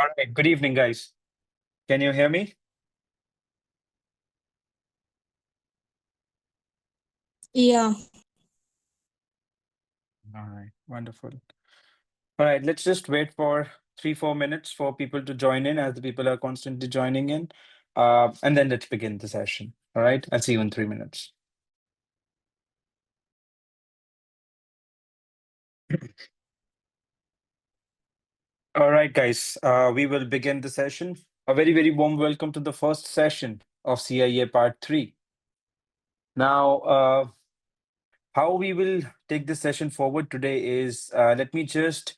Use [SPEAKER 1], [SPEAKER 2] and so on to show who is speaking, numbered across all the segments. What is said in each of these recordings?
[SPEAKER 1] All right. Good evening, guys. Can you hear me?
[SPEAKER 2] Yeah.
[SPEAKER 1] All right. Wonderful. All right. Let's just wait for 3-4 minutes for people to join in as the people are constantly joining in. And then let's begin the session. All right. I'll see you in 3 minutes. All right, guys. We will begin the session. A very, very warm welcome to the first session of CIA Part 3. Now, how we will take this session forward today is let me just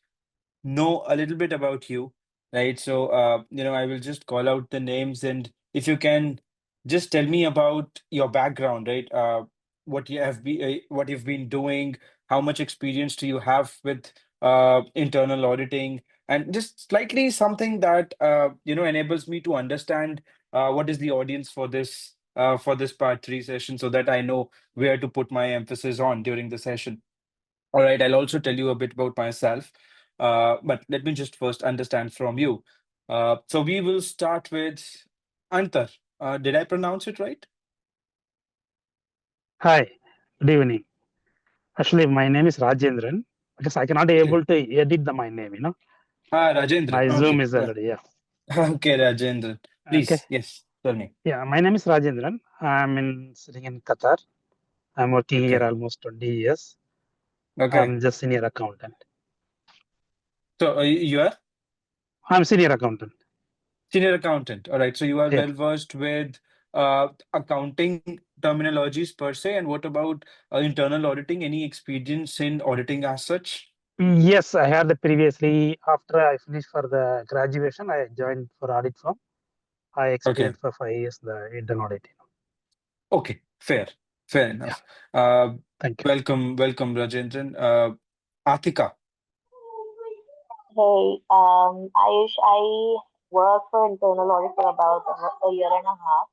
[SPEAKER 1] know a little bit about you, right? So, I will just call out the names, and if you can just tell me about your background, right? What you've been doing, how much experience do you have with internal auditing, and just slightly something that enables me to understand what is the audience for this part 3 session, so that I know where to put my emphasis on during the session. All right, I'll also tell you a bit about myself, but let me just first understand from you. So we will start with Antar. Did I pronounce it right?
[SPEAKER 3] Hi, good evening. Actually, my name is Rajendran because I cannot
[SPEAKER 1] Okay.
[SPEAKER 3] able to edit my name.
[SPEAKER 1] Rajendra.
[SPEAKER 3] My Zoom
[SPEAKER 1] Okay,
[SPEAKER 3] is
[SPEAKER 1] yeah.
[SPEAKER 3] already, yeah.
[SPEAKER 1] Okay, Rajendra.
[SPEAKER 3] Okay.
[SPEAKER 1] Please, yes, tell me.
[SPEAKER 3] Yeah, my name is Rajendran. Sitting in Qatar. I'm working here
[SPEAKER 1] Okay,
[SPEAKER 3] almost 20 years.
[SPEAKER 1] okay.
[SPEAKER 3] I'm just senior accountant.
[SPEAKER 1] So you are
[SPEAKER 3] I'm senior accountant.
[SPEAKER 1] senior accountant. All right. So you are
[SPEAKER 3] Yeah.
[SPEAKER 1] well versed with accounting terminologies per se. And what about internal auditing? Any experience in auditing as such?
[SPEAKER 3] Yes, I had the previously, after I finished for the graduation, I joined for audit firm. I
[SPEAKER 1] Okay.
[SPEAKER 3] experienced for 5 years the internal audit.
[SPEAKER 1] Okay, fair
[SPEAKER 3] Yeah,
[SPEAKER 1] enough. Uh,
[SPEAKER 3] thank you.
[SPEAKER 1] welcome, Rajendran. Atika.
[SPEAKER 2] Hey, Ayush, I worked for internal audit for about a year and a half.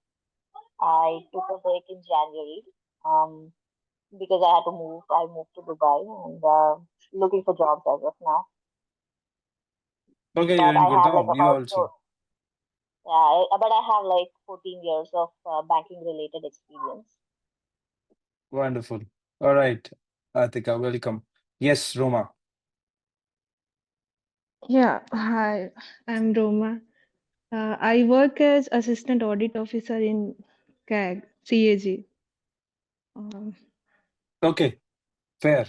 [SPEAKER 2] I took a break in January, um, because I had to move. I moved to Dubai and looking for jobs as of now.
[SPEAKER 1] Okay, you're
[SPEAKER 2] But
[SPEAKER 1] in
[SPEAKER 2] I have like
[SPEAKER 1] Gurgaon. You also.
[SPEAKER 2] but I have like 14 years of banking related experience.
[SPEAKER 1] Wonderful. All right, Atika, welcome. Yes, Roma.
[SPEAKER 4] Yeah, hi, I'm Roma. I work as Assistant Audit Officer in CAG. Um,
[SPEAKER 1] Okay, fair.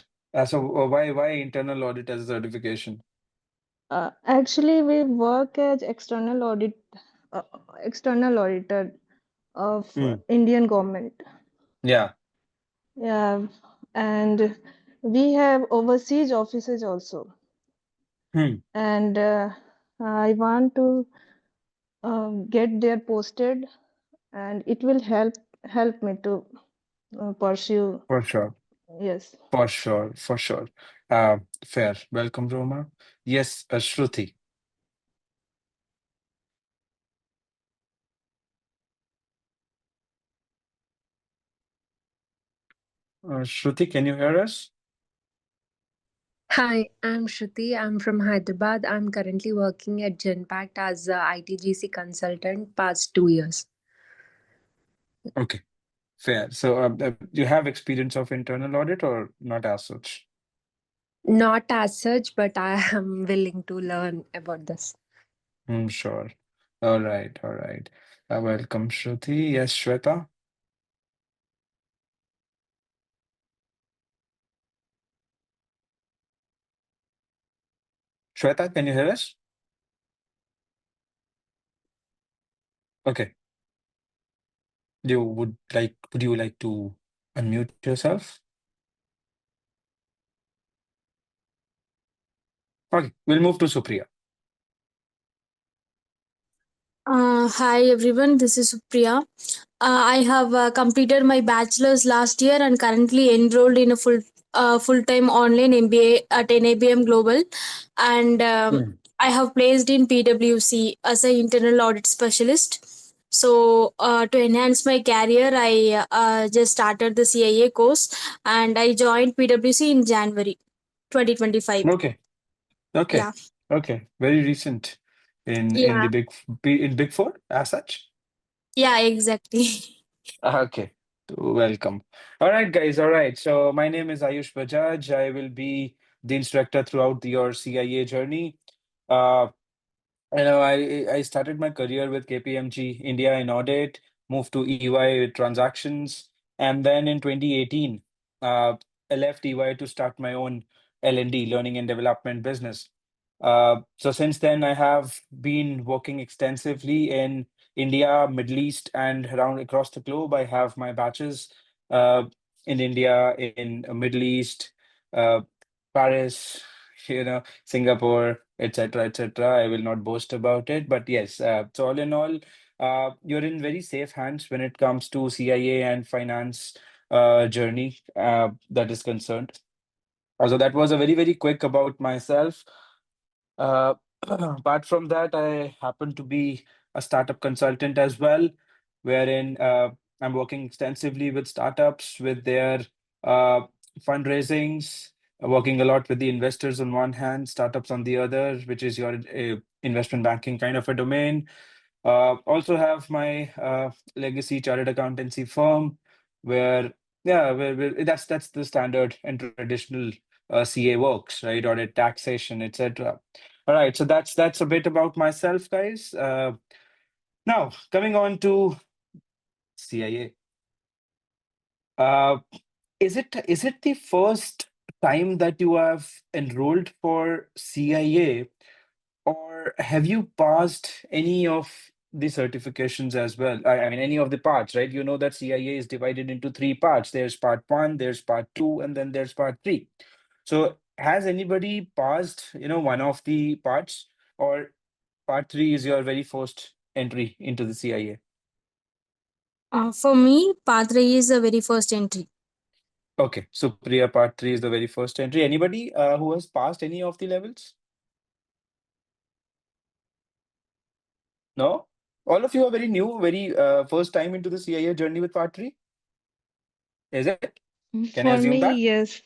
[SPEAKER 1] So why internal audit as a certification?
[SPEAKER 4] Actually, we work as uh, external auditor of
[SPEAKER 1] Hmm.
[SPEAKER 4] Indian government.
[SPEAKER 1] Yeah.
[SPEAKER 4] Yeah, and we have overseas offices also.
[SPEAKER 1] Hmm.
[SPEAKER 4] And I want to get there posted, and it will help me to pursue.
[SPEAKER 1] For sure.
[SPEAKER 4] Yes.
[SPEAKER 1] For sure. For sure. Fair. Welcome, Roma. Yes, Shruti. Shruti, can you hear us?
[SPEAKER 5] Hi, I'm Shruti. I'm from Hyderabad. I'm currently working at Genpact as a ITGC consultant past 2 years.
[SPEAKER 1] Okay, fair. So you have experience of internal audit or not as such?
[SPEAKER 5] Not as such, but I am willing to learn about this.
[SPEAKER 1] Sure. All right, all right. Welcome, Shruti. Yes, Shweta. Shweta, can you hear us? Okay. Would you like to unmute yourself? Okay, we'll move to Supriya.
[SPEAKER 2] Hi everyone, this is Supriya. I have completed my bachelor's last year and currently enrolled in a full-time online MBA at NABM Global, and
[SPEAKER 1] Hmm.
[SPEAKER 2] I have placed in PwC as an internal audit specialist. So to enhance my career, I just started the CIA course and I joined PwC in January 2025.
[SPEAKER 1] Okay, okay,
[SPEAKER 2] Yeah.
[SPEAKER 1] okay. Very recent. in
[SPEAKER 6] Yeah,
[SPEAKER 1] the Big Four as such?
[SPEAKER 6] yeah, exactly.
[SPEAKER 1] Okay, welcome. All right, guys. All right. So my name is Ayush Bajaj. I will be the instructor throughout your CIA journey. Uh, I started my career with KPMG India in audit, moved to EY with transactions, and then in 2018, uh, I left EY to start my own L&D, learning and development business. So since then, I have been working extensively in India, Middle East, and around across the globe. I have my batches uh, in India, in Middle East, uh, Paris, Singapore, etc., etc. I will not boast about it, but yes. So all in all, you're in very safe hands when it comes to CIA and finance journey that is concerned. So that was a very, very quick about myself. Uh, apart from that, I happen to be a startup consultant as well, wherein I'm working extensively with startups with their uh, fundraisings, working a lot with the investors on one hand, startups on the other, which is your investment banking kind of a domain. Also have my legacy chartered accountancy firm, where yeah, that's the standard and traditional CA works, right? Audit, taxation, etc. All right, so that's a bit about myself, guys. Now coming on to CIA. Uh, is it the first time that you have enrolled for CIA, or have you passed any of the certifications as well? I mean, any of the parts, right? You know that CIA is divided into three parts. There's part one, there's part two, and then there's part three. So has anybody passed, one of the parts, or part three is your very first entry into the CIA?
[SPEAKER 6] For me, Padre is the very first entry.
[SPEAKER 1] Okay, so Priya, part three is the very first entry. Anybody who has passed any of the levels? No? All of you are very new, very first time into the CIA journey with part three? Is it? Can I
[SPEAKER 4] For
[SPEAKER 1] assume
[SPEAKER 4] me,
[SPEAKER 1] that?
[SPEAKER 4] yes.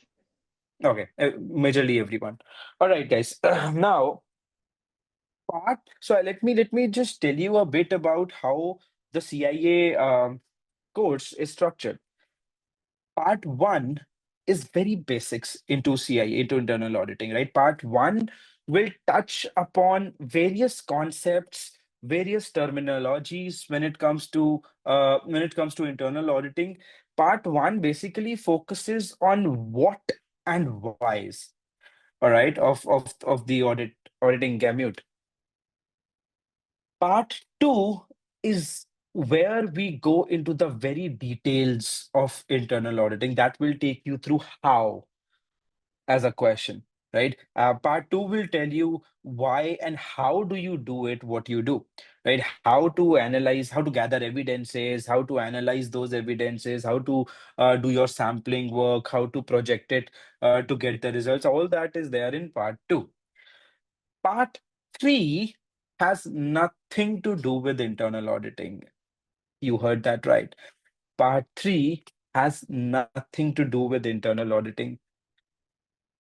[SPEAKER 1] Okay, majorly everyone. All right, guys. Now, let me just tell you a bit about how the CIA course is structured. Part one is very basics into CIA, into internal auditing, right? Part one will touch upon various concepts, various terminologies when it comes to internal auditing. Part one basically focuses on what and whys, all right, of the auditing gamut. Part two is where we go into the very details of internal auditing. That will take you through how as a question, right? Part two will tell you why and how do you do it, what you do, right? How to analyze, how to gather evidences, how to analyze those evidences, how to do your sampling work, how to project it to get the results. All that is there in part two. Part three has nothing to do with internal auditing. You heard that right. Part three has nothing to do with internal auditing.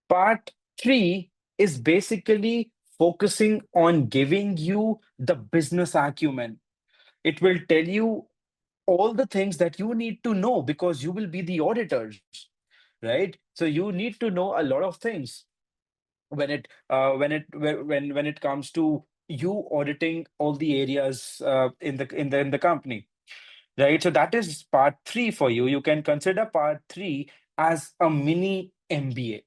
[SPEAKER 1] Part three is basically focusing on giving you the business acumen. It will tell you all the things that you need to know because you will be the auditors, right? So you need to know a lot of things when it comes to you auditing all the areas in the company, right? So that is part three for you. You can consider part three as a mini MBA.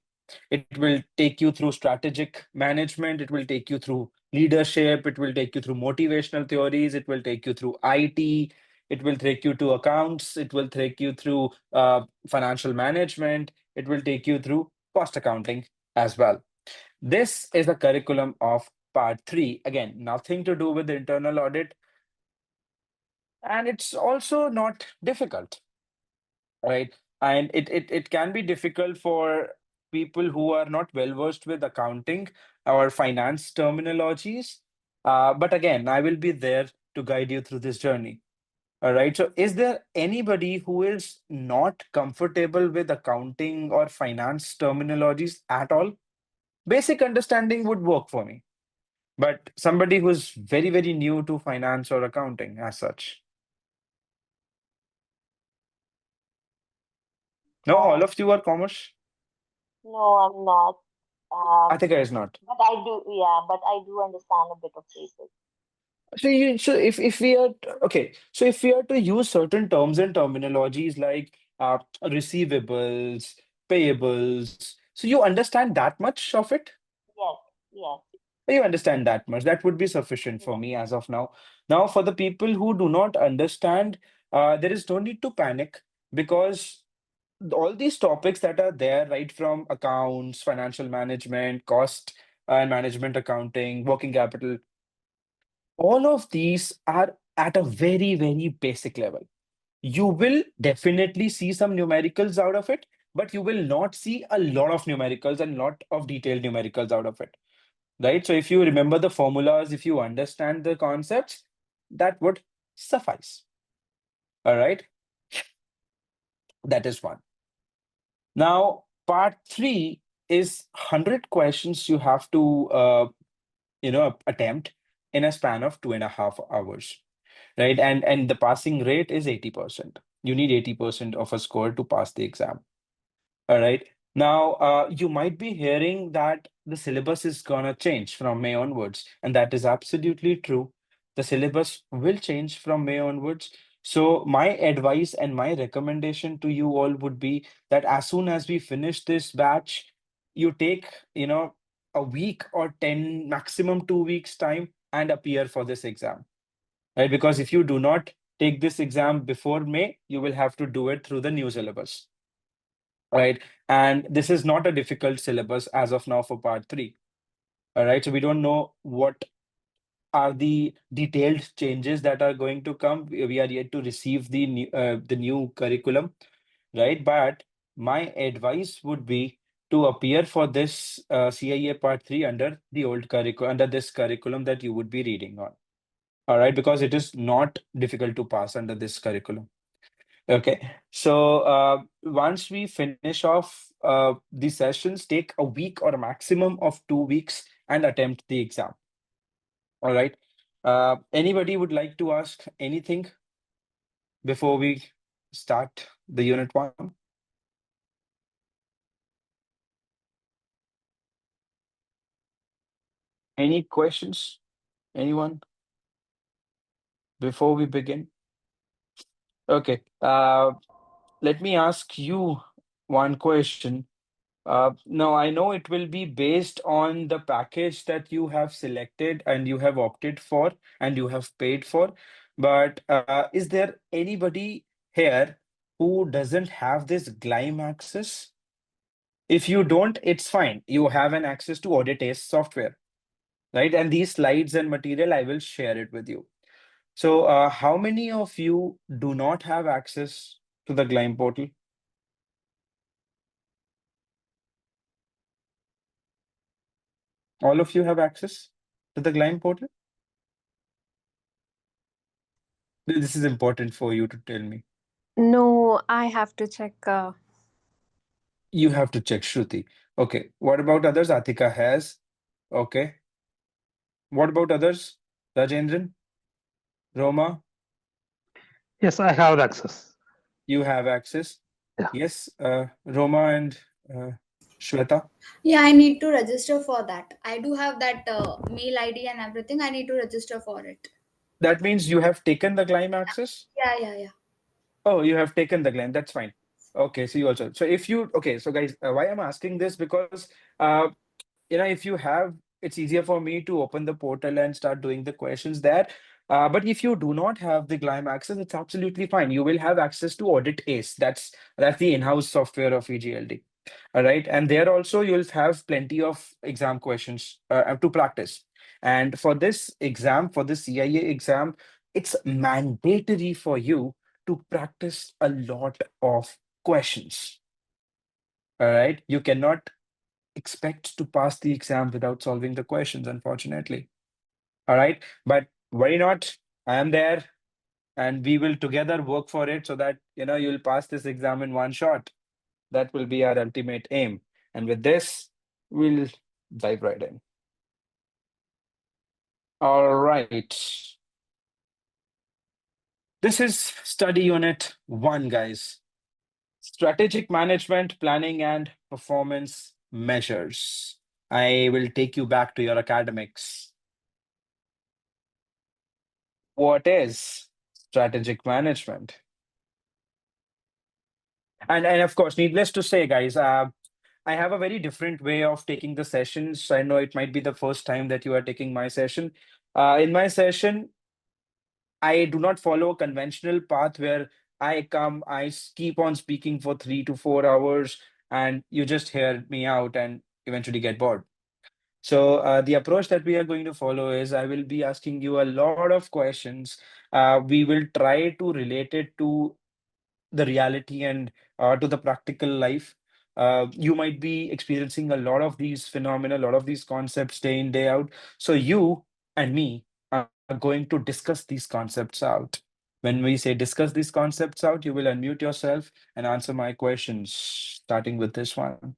[SPEAKER 1] It will take you through strategic management. It will take you through leadership. It will take you through motivational theories. It will take you through IT. It will take you to accounts. It will take you through financial management. It will take you through cost accounting as well. This is the curriculum of part three. Again, nothing to do with the internal audit, and it's also not difficult, right? And it can be difficult for people who are not well versed with accounting or finance terminologies. But again, I will be there to guide you through this journey. All right. So, is there anybody who is not comfortable with accounting or finance terminologies at all? Basic understanding would work for me. but somebody who's very, very new to finance or accounting as such? No, all
[SPEAKER 2] Uh,
[SPEAKER 1] of you are commerce?
[SPEAKER 2] no, I'm not. Um,
[SPEAKER 1] Atika is not.
[SPEAKER 2] but I do, yeah, but I do understand a bit of basics.
[SPEAKER 1] So if we are okay, so if we are to use certain terms and terminologies like receivables, payables, so you understand that much of it?
[SPEAKER 2] Yes, yes,
[SPEAKER 1] You understand that much. That would be sufficient for
[SPEAKER 2] yes.
[SPEAKER 1] me as of now. Now, for the people who do not understand, there is no need to panic because all these topics that are there, right from accounts, financial management, cost and management accounting, working capital, all of these are at a very, very basic level. You will definitely see some numericals out of it, but you will not see a lot of numericals and lot of detailed numericals out of it, right? So if you remember the formulas, if you understand the concepts, that would suffice. All right, that is one. Now, part three is 100 questions you have to, attempt in a span of 2.5 hours, right? And the passing rate is 80%. You need 80% of a score to pass the exam. All right. Now, you might be hearing that the syllabus is gonna change from May onwards, and that is absolutely true. The syllabus will change from May onwards. So, my advice and my recommendation to you all would be that as soon as we finish this batch, you take, a week or 10, maximum 2 weeks time and appear for this exam, right? Because if you do not take this exam before May, you will have to do it through the new syllabus, right? And this is not a difficult syllabus as of now for part three. All right. So we don't know what are the detailed changes that are going to come. We are yet to receive the new curriculum, right? But my advice would be to appear for this CIA part three under the old curriculum, under this curriculum that you would be reading on. All right, because it is not difficult to pass under this curriculum. Okay, so once we finish off the sessions, take a week or a maximum of 2 weeks and attempt the exam. All right. Anybody would like to ask anything before we start the unit one? Any questions? Anyone before we begin? Okay. Let me ask you one question. No, I know it will be based on the package that you have selected and you have opted for and you have paid for. But is there anybody here who doesn't have this GLIME access? If you don't, it's fine. You have an access to audit ACE software, right? And these slides and material, I will share it with you. So, how many of you do not have access to the GLIME portal? All of you have access to the GLIME portal? This is important for you to tell me.
[SPEAKER 5] No, I have to check.
[SPEAKER 1] You have to check Shruti. Okay. What about others? Atika has. Okay. What about others? Rajendran, Roma,
[SPEAKER 3] Yes, I have access.
[SPEAKER 1] you have access.
[SPEAKER 3] Yeah.
[SPEAKER 1] Yes, Roma and uh, Shweta.
[SPEAKER 7] Yeah, I need to register for that. I do have that mail ID and everything. I need to register for it.
[SPEAKER 1] That means you have taken the climb access?
[SPEAKER 7] Yeah, yeah, yeah.
[SPEAKER 1] Oh, you have taken the climb. That's fine. Okay, so you also. So if you okay, so guys, why I'm asking this because uh if you have, it's easier for me to open the portal and start doing the questions there. But if you do not have the GLIME access, it's absolutely fine. You will have access to Audit ACE. That's the in-house software of VGLD. All right, and there also you'll have plenty of exam questions to practice. And for this exam, for the CIA exam, it's mandatory for you to practice a lot of questions. All right, you cannot expect to pass the exam without solving the questions, unfortunately. All right. But worry not. I am there and we will together work for it so that you'll pass this exam in one shot. That will be our ultimate aim. And with this, we'll dive right in. All right. This is study unit 1, guys. Strategic management, planning, and performance measures. I will take you back to your academics. What is strategic management? And of course, needless to say, guys, I have a very different way of taking the sessions. I know it might be the first time that you are taking my session. In my session, I do not follow a conventional path where I come, keep on speaking for 3 to 4 hours, and you just hear me out and eventually get bored. So the approach that we are going to follow is I will be asking you a lot of questions. We will try to relate it to the reality and to the practical life. You might be experiencing a lot of these phenomena, a lot of these concepts day in, day out. So you and me are going to discuss these concepts out. When we say discuss these concepts out, you will unmute yourself and answer my questions, starting with this one.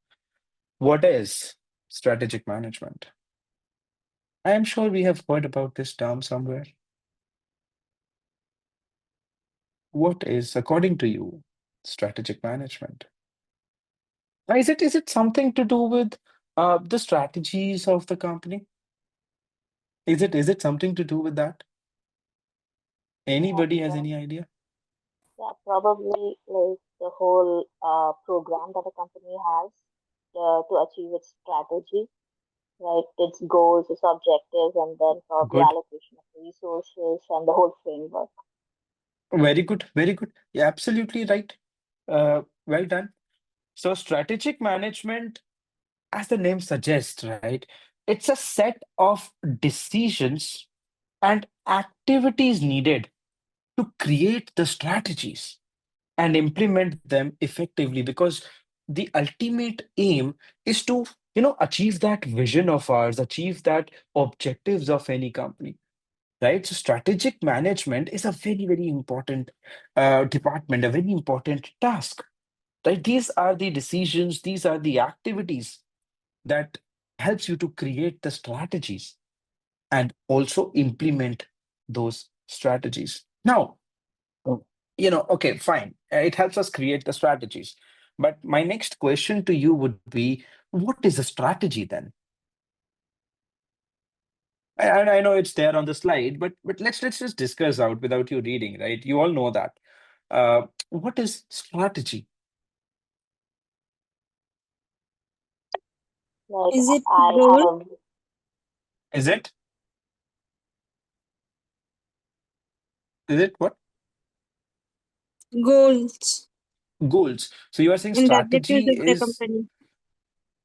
[SPEAKER 1] What is strategic management? I am sure we have heard about this term somewhere. What is, according to you, strategic management? Is it something to do with the strategies of the company? Is it something to do with that? Anybody has
[SPEAKER 2] Yeah,
[SPEAKER 1] any idea?
[SPEAKER 2] yeah, probably like the whole program that a company has to achieve its strategy, like its goals, its objectives, and then probably
[SPEAKER 1] Good.
[SPEAKER 2] allocation of resources and the whole framework.
[SPEAKER 1] Very good. Very good. Yeah, absolutely right. Well done. So strategic management, as the name suggests, right? It's a set of decisions and activities needed to create the strategies and implement them effectively, because the ultimate aim is to achieve that vision of ours, achieve that objectives of any company, right? So strategic management is a very, very important department, a very important task, right? These are the decisions, these are the activities that helps you to create the strategies and also implement those strategies. Now, okay, fine. It helps us create the strategies. But my next question to you would be, what is a strategy then? I know it's there on the slide, but let's just discuss out without you reading, right? You all know that. What is strategy?
[SPEAKER 2] Like
[SPEAKER 6] Is it
[SPEAKER 2] I have
[SPEAKER 6] goal?
[SPEAKER 2] a
[SPEAKER 1] Is it? Is it what?
[SPEAKER 6] Goals
[SPEAKER 1] Goals. So you are saying
[SPEAKER 6] and the objectives
[SPEAKER 1] strategy
[SPEAKER 6] of the
[SPEAKER 1] is
[SPEAKER 6] company.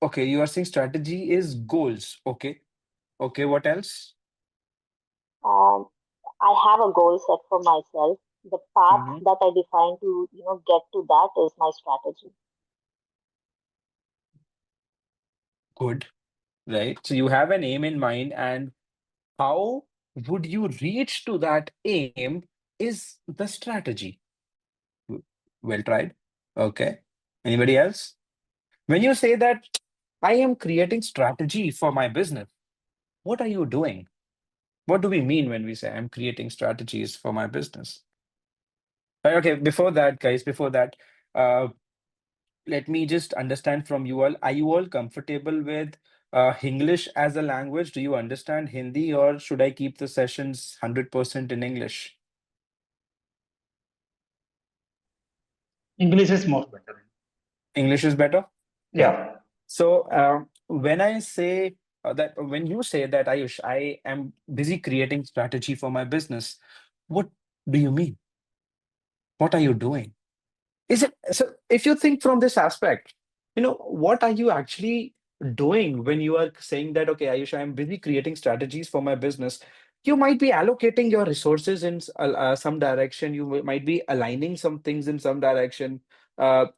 [SPEAKER 1] okay. You are saying strategy is goals. Okay. Okay. What else?
[SPEAKER 2] um, I have a goal set for myself. The path
[SPEAKER 1] Mhm.
[SPEAKER 2] that I define to get to that is my strategy.
[SPEAKER 1] Good. Right. So you have an aim in mind, and how would you reach to that aim is the strategy. W- Well tried. Okay. Anybody else? When you say that I am creating strategy for my business, what are you doing? What do we mean when we say I'm creating strategies for my business? Okay, before that, guys, before that, uh, let me just understand from you all. Are you all comfortable with English as a language? Do you understand Hindi, or should I keep the sessions 100% in English?
[SPEAKER 3] English is more better.
[SPEAKER 1] English is better?
[SPEAKER 3] Yeah.
[SPEAKER 1] So when I say when you say that, Ayush, I am busy creating strategy for my business, what do you mean? What are you doing? Is it so? If you think from this aspect, what are you actually doing when you are saying that, okay, Ayush, I'm busy creating strategies for my business? You might be allocating your resources in some direction. You might be aligning some things in some direction.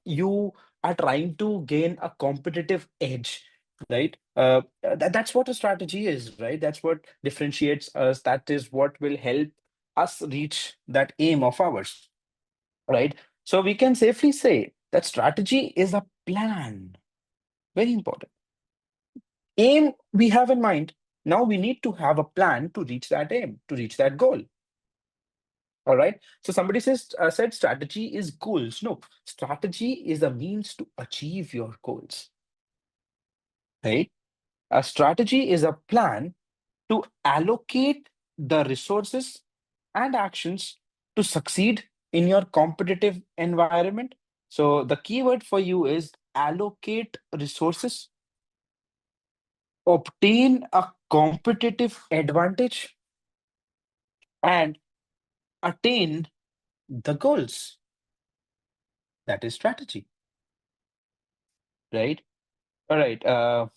[SPEAKER 1] You are trying to gain a competitive edge, right? That's what a strategy is, right? That's what differentiates us. That is what will help us reach that aim of ours, right? So we can safely say that strategy is a plan. Very important. Aim we have in mind. Now we need to have a plan to reach that aim, to reach that goal. All right. So somebody said strategy is goals. No, strategy is a means to achieve your goals. Right? A strategy is a plan to allocate the resources and actions to succeed in your competitive environment. So the keyword for you is allocate resources, obtain a competitive advantage, and attain the goals. That is strategy, right? All right.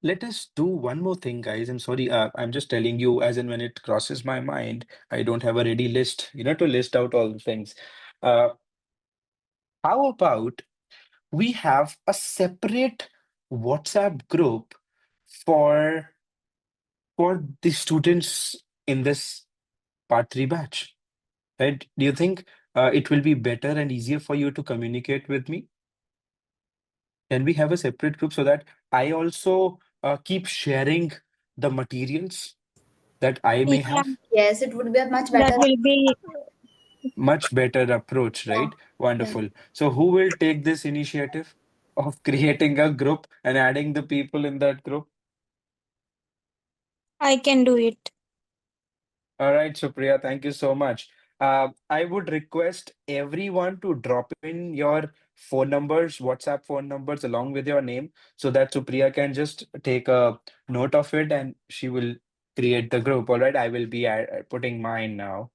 [SPEAKER 1] Let us do one more thing, guys. I'm sorry. I'm just telling you as and when it crosses my mind. I don't have a ready list, to list out all the things. Uh, how about we have a separate WhatsApp group for the students in this part 3 batch, right? Do you think it will be better and easier for you to communicate with me? Can we have a separate group so that I also keep sharing the materials that I may
[SPEAKER 6] Yeah,
[SPEAKER 1] have?
[SPEAKER 7] Yes, it would be a much
[SPEAKER 6] that
[SPEAKER 7] better.
[SPEAKER 6] will be
[SPEAKER 1] Much better approach,
[SPEAKER 7] Yeah,
[SPEAKER 1] right?
[SPEAKER 7] yeah.
[SPEAKER 1] Wonderful. So who will take this initiative of creating a group and adding the people in that group?
[SPEAKER 6] I can do it.
[SPEAKER 1] All right, Supriya, thank you so much. I would request everyone to drop in your phone numbers, WhatsApp phone numbers, along with your name, so that Supriya can just take a note of it and she will create the group. All right, I will be putting mine now.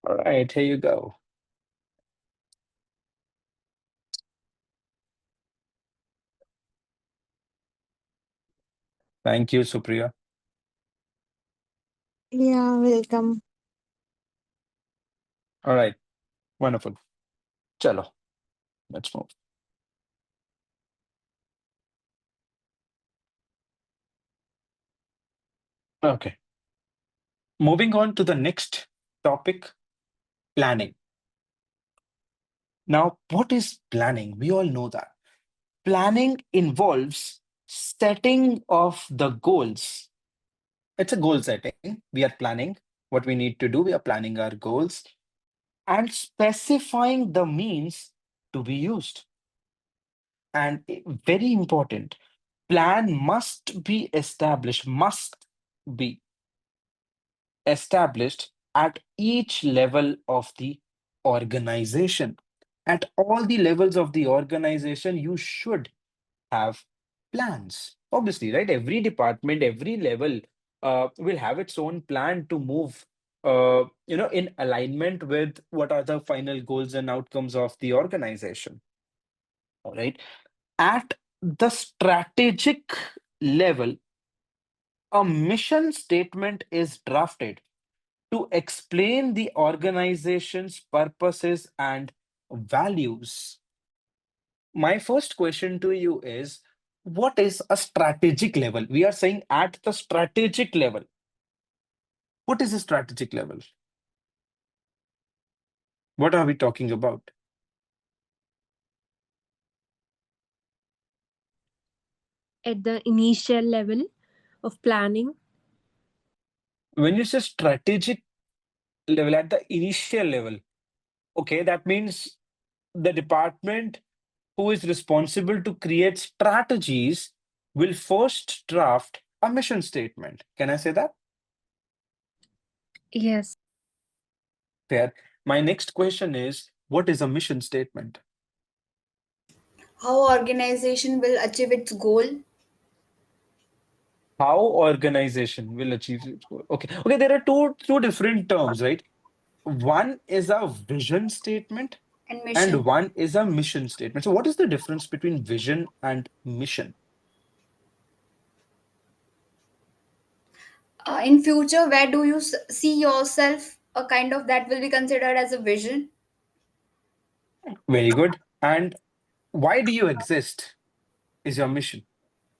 [SPEAKER 1] All right, here you go. Thank you, Supriya.
[SPEAKER 6] Yeah, welcome.
[SPEAKER 1] All right, wonderful. Chalo, let's move. Okay, moving on to the next topic, planning. Now, what is planning? We all know that. Planning involves setting of the goals. It's a goal setting. We are planning what we need to do. We are planning our goals and specifying the means to be used. And very important, plan must be established at each level of the organization. At all the levels of the organization, you should have plans. Obviously, right? Every department, every level will have its own plan to move, in alignment with what are the final goals and outcomes of the organization. All right. At the strategic level, a mission statement is drafted to explain the organization's purposes and values. My first question to you is, what is a strategic level? We are saying at the strategic level. What is a strategic level? What are we talking about?
[SPEAKER 5] At the initial level of planning.
[SPEAKER 1] When you say strategic level, at the initial level, okay, that means the department who is responsible to create strategies will first draft a mission statement. Can I say that?
[SPEAKER 5] Yes.
[SPEAKER 1] Fair. My next question is, what is a mission statement?
[SPEAKER 7] How organization will achieve its goal?
[SPEAKER 1] How organization will achieve its goal? Okay, there are two different terms, right? One is a vision statement
[SPEAKER 7] And mission.
[SPEAKER 1] and one is a mission statement. So what is the difference between vision and mission?
[SPEAKER 7] In future, where do you see yourself? A kind of that will be considered as a vision.
[SPEAKER 1] Very good. And why do you exist is your mission.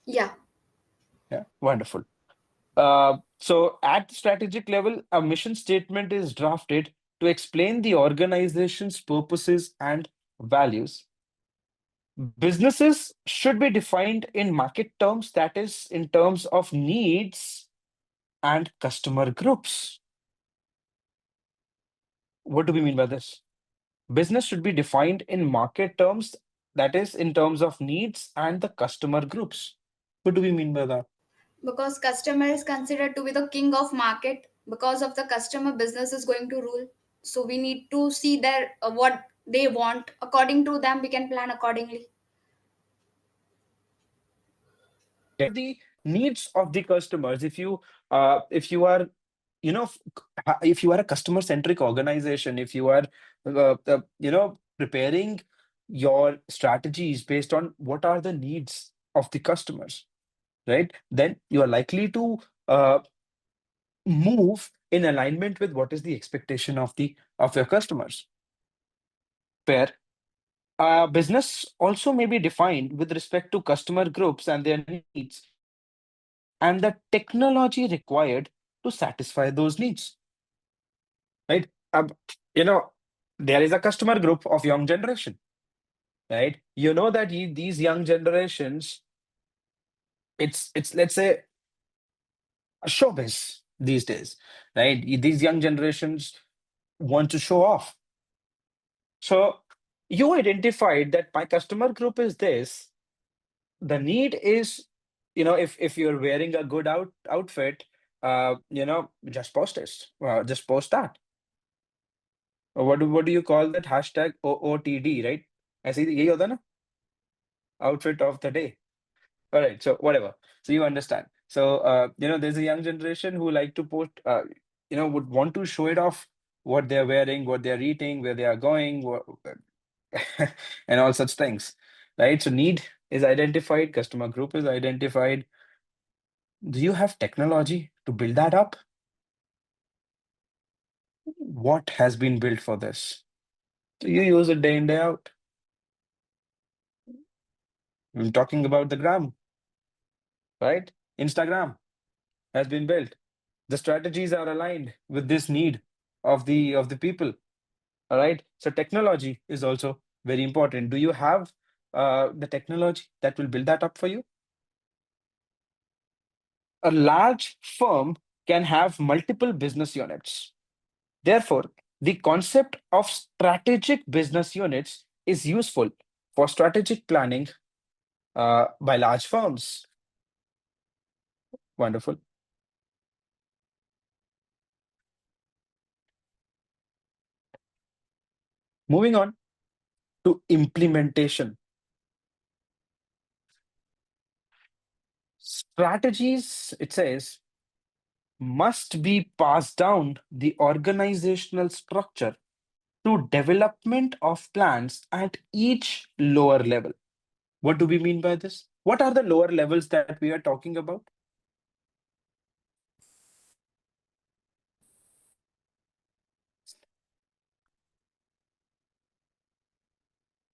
[SPEAKER 7] Yeah.
[SPEAKER 1] Yeah, wonderful. So at the strategic level, a mission statement is drafted to explain the organization's purposes and values. Businesses should be defined in market terms, that is, in terms of needs and customer groups. What do we mean by this? Business should be defined in market terms, that is, in terms of needs and the customer groups. What do we mean by that?
[SPEAKER 7] Because customer is considered to be the king of market. Because of the customer, business is going to rule. So we need to see their what they want. According to them, we can plan accordingly.
[SPEAKER 1] The needs of the customers. If you are, if you are a customer centric organization, if you are preparing your strategies based on what are the needs of the customers, right, then you are likely to move in alignment with what is the expectation of your customers. Fair. Business also may be defined with respect to customer groups and their needs and the technology required to satisfy those needs, right? You know, there is a customer group of young generation, right? You know that these young generations, it's let's say a showbiz these days, right? These young generations want to show off. So you identified that my customer group is this. The need is, if you're wearing a good outfit, just post it. Just post that. What do you call that? Hashtag OOTD, right? ऐसे ही यही होता है ना? Outfit of the day. All right, so whatever. So you understand. So there's a young generation who like to post, would want to show it off, what they're wearing, what they're eating, where they are going, and all such things, right? So need is identified, customer group is identified. Do you have technology to build that up? What has been built for this? Do you use it day in, day out? I'm talking about the gram, right? Instagram has been built. The strategies are aligned with this need of the people. All right. So technology is also very important. Do you have the technology that will build that up for you? A large firm can have multiple business units. Therefore, the concept of strategic business units is useful for strategic planning by large firms. Wonderful. Moving on to implementation. Strategies, it says, must be passed down the organizational structure to development of plans at each lower level. What do we mean by this? What are the lower levels that we are talking about?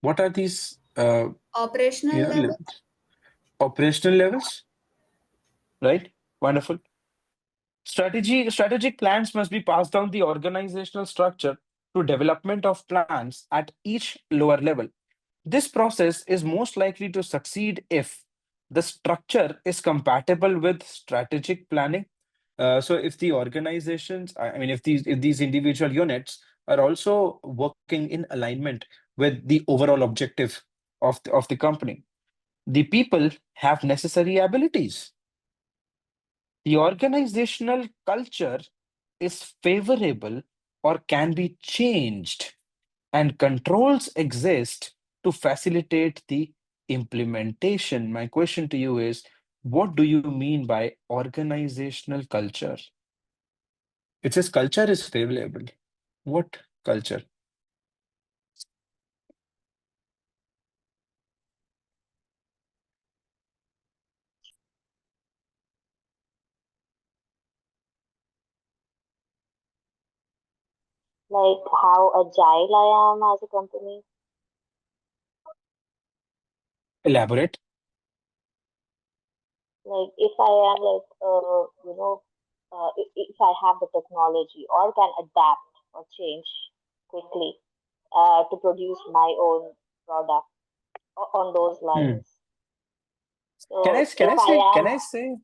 [SPEAKER 1] What are these
[SPEAKER 7] Operational level.
[SPEAKER 1] levels? Operational levels, right? Wonderful. Strategic plans must be passed down the organizational structure to development of plans at each lower level. This process is most likely to succeed if the structure is compatible with strategic planning. So if the organizations, I mean, if these individual units are also working in alignment with the overall objective of the company, the people have necessary abilities. The organizational culture is favorable or can be changed, and controls exist to facilitate the implementation. My question to you is, what do you mean by organizational culture? It says culture is favorable. What culture?
[SPEAKER 2] Like how agile I am as a company.
[SPEAKER 1] Elaborate.
[SPEAKER 2] Like if I am like if I have the technology or can adapt or change quickly to produce my own product on those
[SPEAKER 1] Hmm.
[SPEAKER 2] lines.
[SPEAKER 1] Can I
[SPEAKER 2] So
[SPEAKER 1] can
[SPEAKER 2] if
[SPEAKER 1] I
[SPEAKER 2] I
[SPEAKER 1] say
[SPEAKER 2] am,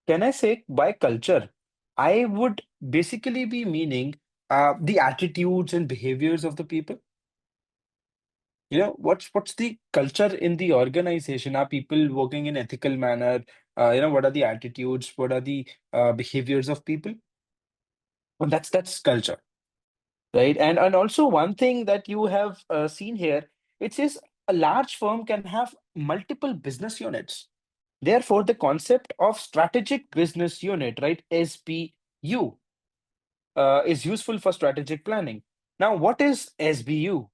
[SPEAKER 1] can I say by culture, I would basically be meaning the attitudes and behaviors of the people. What's the culture in the organization? Are people working in ethical manner? What are the attitudes? What are the behaviors of people? Well, that's culture, right? And also one thing that you have seen here, it says a large firm can have multiple business units. Therefore, the concept of strategic business unit, right, SBU, is useful for strategic planning. Now, what is SBU?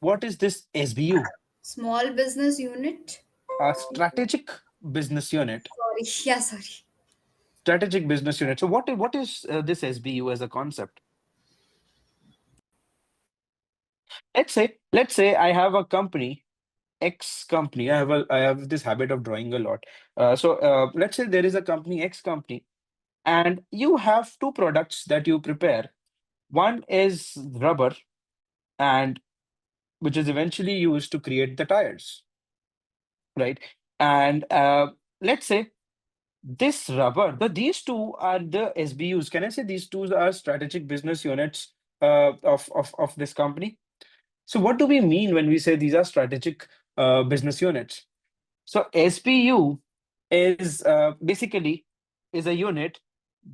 [SPEAKER 1] What is this SBU?
[SPEAKER 7] Small business unit.
[SPEAKER 1] A strategic business unit.
[SPEAKER 7] Sorry. Yeah, sorry.
[SPEAKER 1] Strategic business unit. So, what is this SBU as a concept? Let's say I have a company, X company. I have this habit of drawing a lot. So let's say there is a company X company, and you have two products that you prepare. One is rubber, and which is eventually used to create the tires, right? And let's say this rubber, these two are the SBUs. Can I say these two are strategic business units of this company? So what do we mean when we say these are strategic business units? So SBU is basically is a unit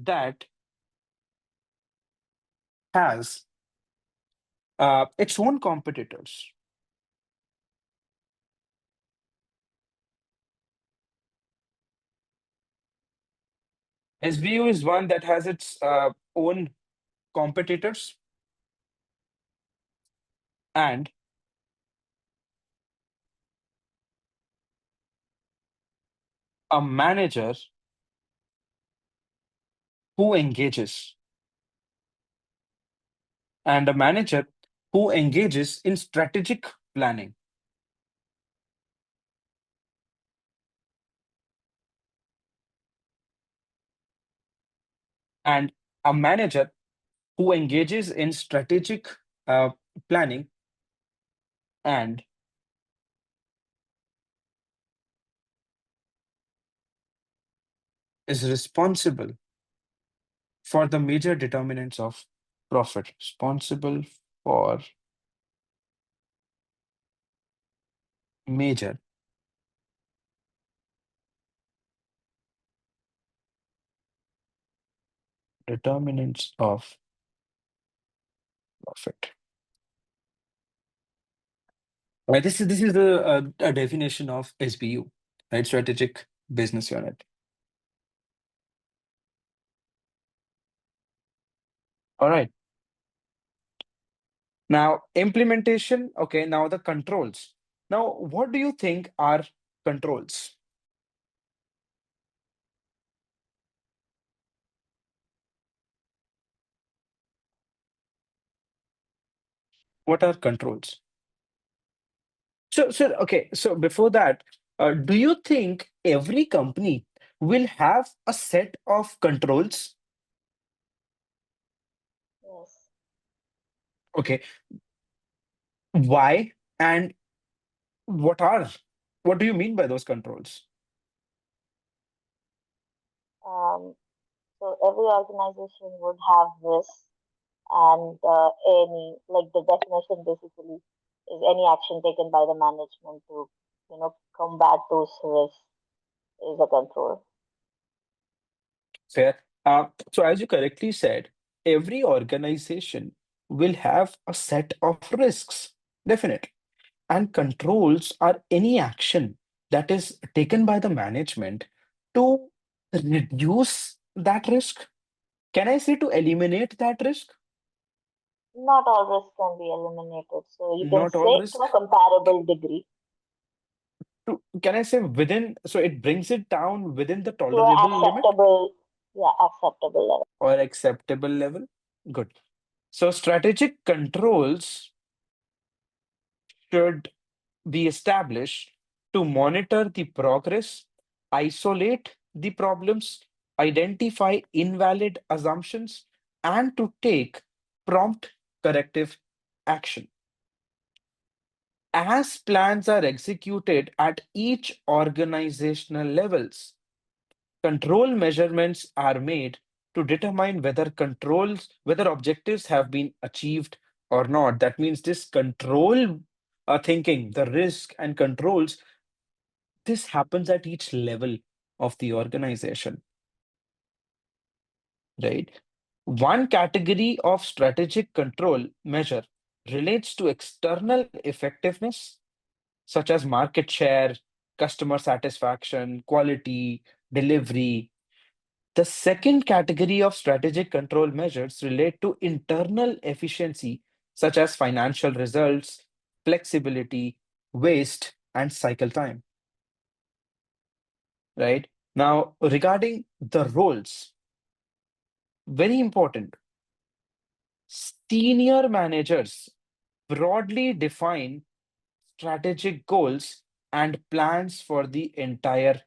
[SPEAKER 1] that has its own competitors. SBU is one that has its own competitors and a manager who engages and a manager who engages in strategic planning and a manager who engages in strategic planning and is responsible for the major determinants of profit, responsible for major determinants of profit. Right, this is the a definition of SBU, right? Strategic business unit. All right. Now implementation. Okay. Now the controls. Now, what do you think are controls? What are controls? So okay. So before that, do you think every company will have a set of controls?
[SPEAKER 2] yes,
[SPEAKER 1] Okay. Why and what are what do you mean by those controls?
[SPEAKER 2] um, so every organization would have this, and any, like, the definition basically is any action taken by the management to, combat those risks is a control.
[SPEAKER 1] Fair. So as you correctly said, every organization will have a set of risks, definitely. And controls are any action that is taken by the management to reduce that risk. Can I say to eliminate that risk?
[SPEAKER 2] Not all risks can be eliminated, so you can
[SPEAKER 1] Not all
[SPEAKER 2] say to
[SPEAKER 1] risk.
[SPEAKER 2] a comparable degree,
[SPEAKER 1] Can I say within, so it brings it down within the
[SPEAKER 2] to a
[SPEAKER 1] tolerable limit
[SPEAKER 2] acceptable, yeah, acceptable level.
[SPEAKER 1] or acceptable level? Good. So strategic controls should be established to monitor the progress, isolate the problems, identify invalid assumptions, and to take prompt corrective action. As plans are executed at each organizational levels, control measurements are made to determine whether objectives have been achieved or not. That means this control thinking, the risk and controls, this happens at each level of the organization, right? One category of strategic control measure relates to external effectiveness, such as market share, customer satisfaction, quality, delivery. The second category of strategic control measures relate to internal efficiency, such as financial results, flexibility, waste, and cycle time, right? Now, regarding the roles, very important, senior managers broadly define strategic goals and plans for the entire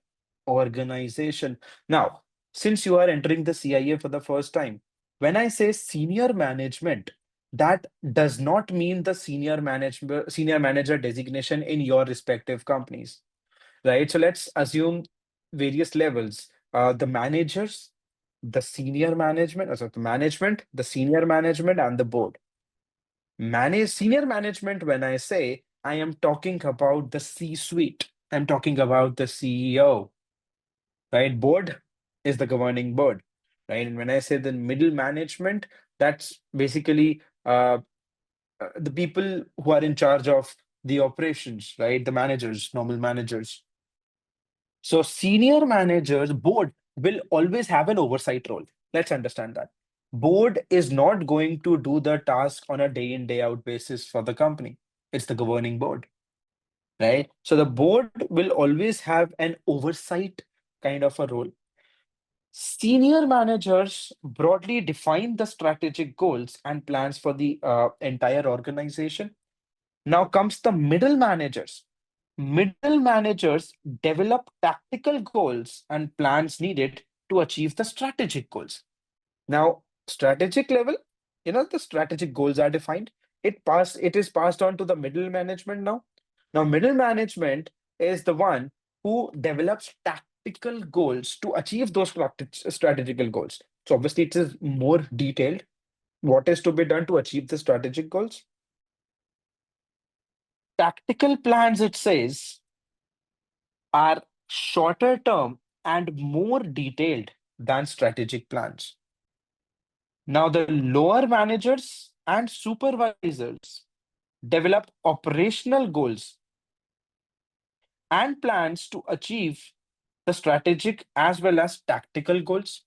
[SPEAKER 1] organization. Now, since you are entering the CIA for the first time, when I say senior management, that does not mean the senior manager designation in your respective companies, right? So let's assume various levels. The managers, the senior management, the management, the senior management, and the board. Senior management, when I say, I am talking about the C-suite. I'm talking about the CEO, right? Board is the governing board, right? And when I say the middle management, that's basically the people who are in charge of the operations, right? The managers, normal managers. So senior managers, board will always have an oversight role. Let's understand that. Board is not going to do the task on a day in, day out basis for the company. It's the governing board, right? So the board will always have an oversight kind of a role. Senior managers broadly define the strategic goals and plans for the entire organization. Now comes the middle managers. Middle managers develop tactical goals and plans needed to achieve the strategic goals. Now, strategic level, the strategic goals are defined. It is passed on to the middle management now. Now, middle management is the one who develops tactical goals to achieve those strategical goals. So obviously it is more detailed. What is to be done to achieve the strategic goals? Tactical plans, it says, are shorter term and more detailed than strategic plans. Now, the lower managers and supervisors develop operational goals and plans to achieve the strategic as well as tactical goals.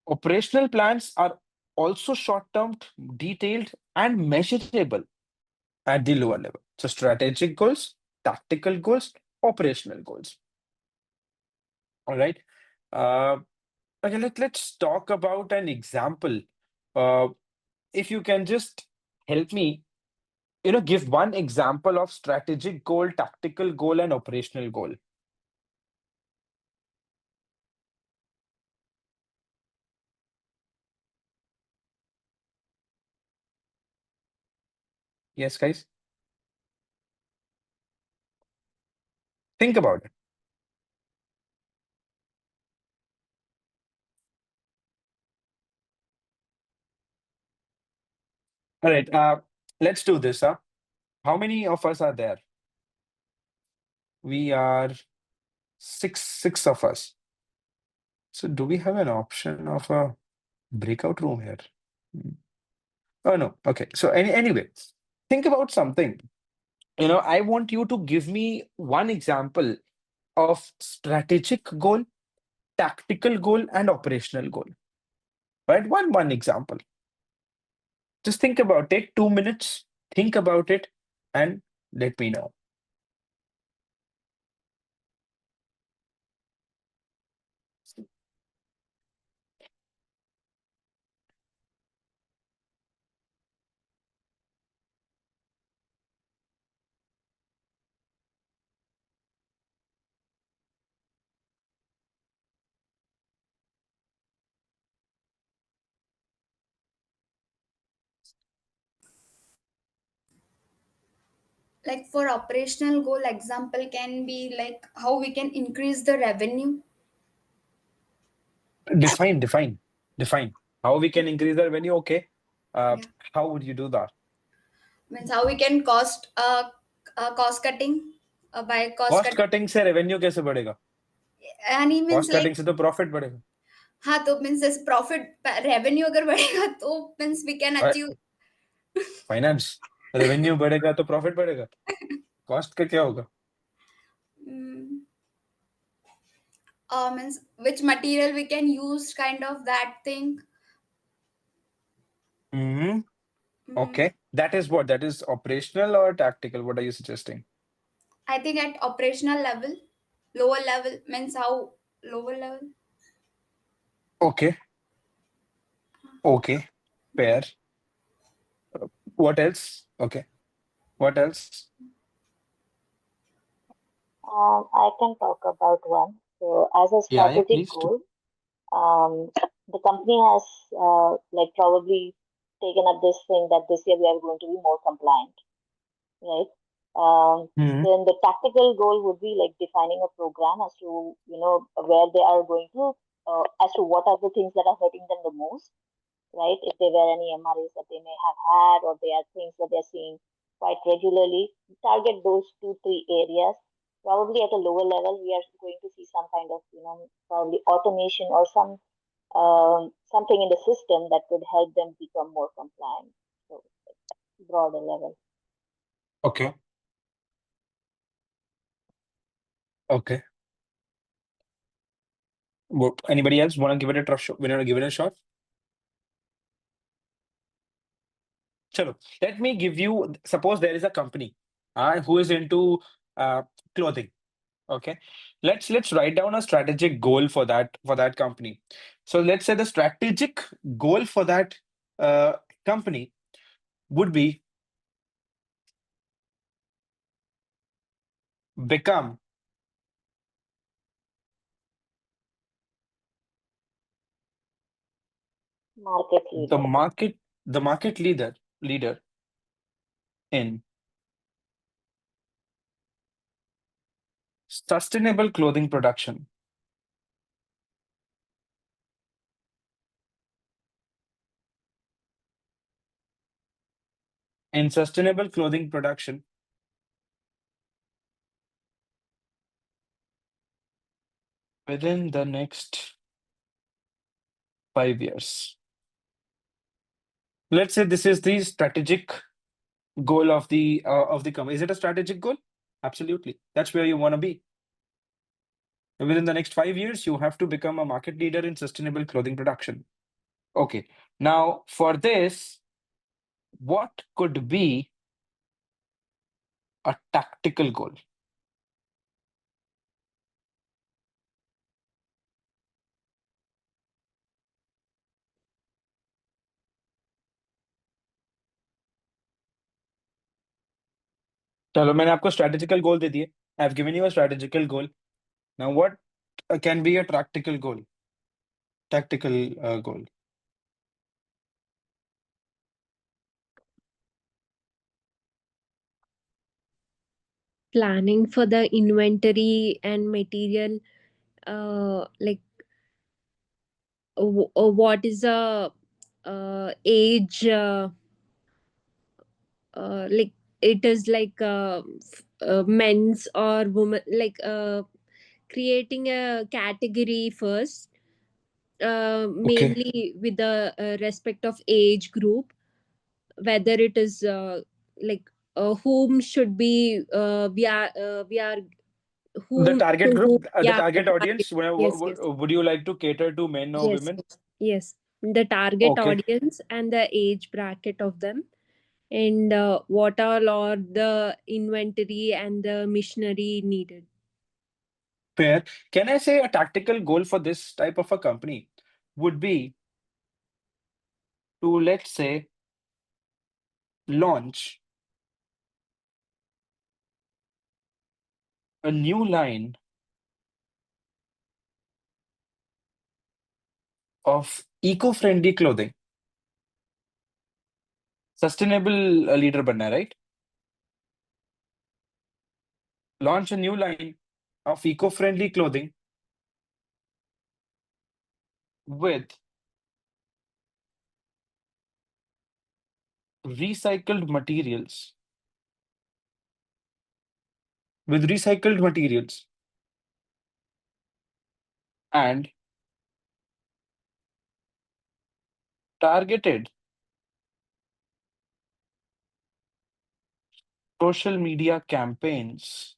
[SPEAKER 1] Operational plans are also short term, detailed, and measurable at the lower level. So, strategic goals, tactical goals, operational goals. All right. Uh, okay, let's talk about an example. Uh, if you can just help me, give one example of strategic goal, tactical goal, and operational goal. Yes, guys? Think about it. All right, let's do this, huh? How many of us are there? We are six of us. So do we have an option of a breakout room here? Oh, no. Okay. So anyway, think about something. I want you to give me one example of strategic goal, tactical goal, and operational goal. Right? One example. Just think about, take 2 minutes, think about it, and let me know.
[SPEAKER 7] like for operational goal, example can be like how we can increase the revenue.
[SPEAKER 1] Define. How we can increase the revenue? Okay.
[SPEAKER 7] Yeah.
[SPEAKER 1] How would you do that?
[SPEAKER 7] Means how we can cost cutting by cost
[SPEAKER 1] cost
[SPEAKER 7] cutting.
[SPEAKER 1] Cutting से revenue कैसे बढ़ेगा?
[SPEAKER 7] And he means
[SPEAKER 1] cost
[SPEAKER 7] like
[SPEAKER 1] cutting से तो profit बढ़ेगा.
[SPEAKER 7] हाँ तो means profit revenue अगर बढ़ेगा तो means we can achieve.
[SPEAKER 1] Finance, revenue बढ़ेगा तो प्रॉफिट बढ़ेगा. कॉस्ट का क्या होगा?
[SPEAKER 7] Means which material we can use, kind of that thing.
[SPEAKER 1] Okay. That is what? That is operational or tactical? What are you suggesting?
[SPEAKER 7] I think at operational level, lower level means how lower level.
[SPEAKER 1] Okay. Fair. What else? Okay. What else?
[SPEAKER 2] I can talk about one. So, as a
[SPEAKER 1] Yeah,
[SPEAKER 2] strategic
[SPEAKER 1] please do.
[SPEAKER 2] goal, the company has like probably taken up this thing that this year we are going to be more compliant, right? Then the tactical goal would be like defining a program as to where they are going to, as to what are the things that are hurting them the most, right? If there were any MRAs that they may have had, or there are things that they're seeing quite regularly, target those 2-3 areas. Probably at a lower level, we are going to see some kind of, probably automation or something in the system that could help them become more compliant. So, broader level.
[SPEAKER 1] Okay. Anybody else want to give it a shot? We want to give it a shot? Chalo, let me give you, suppose there is a company who is into clothing. Okay. Let's write down a strategic goal for that company. So let's say the strategic goal for that company would be become
[SPEAKER 2] Market leader.
[SPEAKER 1] the market leader in sustainable clothing production. In sustainable clothing production within the next 5 years. Let's say this is the strategic goal of the company. Is it a strategic goal? Absolutely. That's where you want to be. Within the next 5 years, you have to become a market leader in sustainable clothing production. Okay. Now, for this, what could be a tactical goal? चलो मैंने आपको strategical goal दे दिए. I've given you a strategical goal. Now, what can be a tactical goal? Tactical goal.
[SPEAKER 5] Planning for the inventory and material, like what is the age, like it is like men's or women, like creating a category first,
[SPEAKER 1] Okay.
[SPEAKER 5] mainly with the respect of age group, whether it is like whom should be we are
[SPEAKER 1] The
[SPEAKER 5] whom
[SPEAKER 1] target
[SPEAKER 5] to
[SPEAKER 1] group,
[SPEAKER 5] whom,
[SPEAKER 1] the
[SPEAKER 5] yeah, the
[SPEAKER 1] target
[SPEAKER 5] target.
[SPEAKER 1] audience,
[SPEAKER 5] Yes, yes,
[SPEAKER 1] would you like to cater to men or
[SPEAKER 5] yes,
[SPEAKER 1] women?
[SPEAKER 5] yes, yes, the target
[SPEAKER 1] Okay.
[SPEAKER 5] audience and the age bracket of them, and what all are the inventory and the machinery needed.
[SPEAKER 1] Fair. Can I say a tactical goal for this type of a company would be to, let's say, launch a new line of eco-friendly clothing. Sustainable leader बनना है, right? launch a new line of eco-friendly clothing with recycled materials, with recycled materials and targeted social media campaigns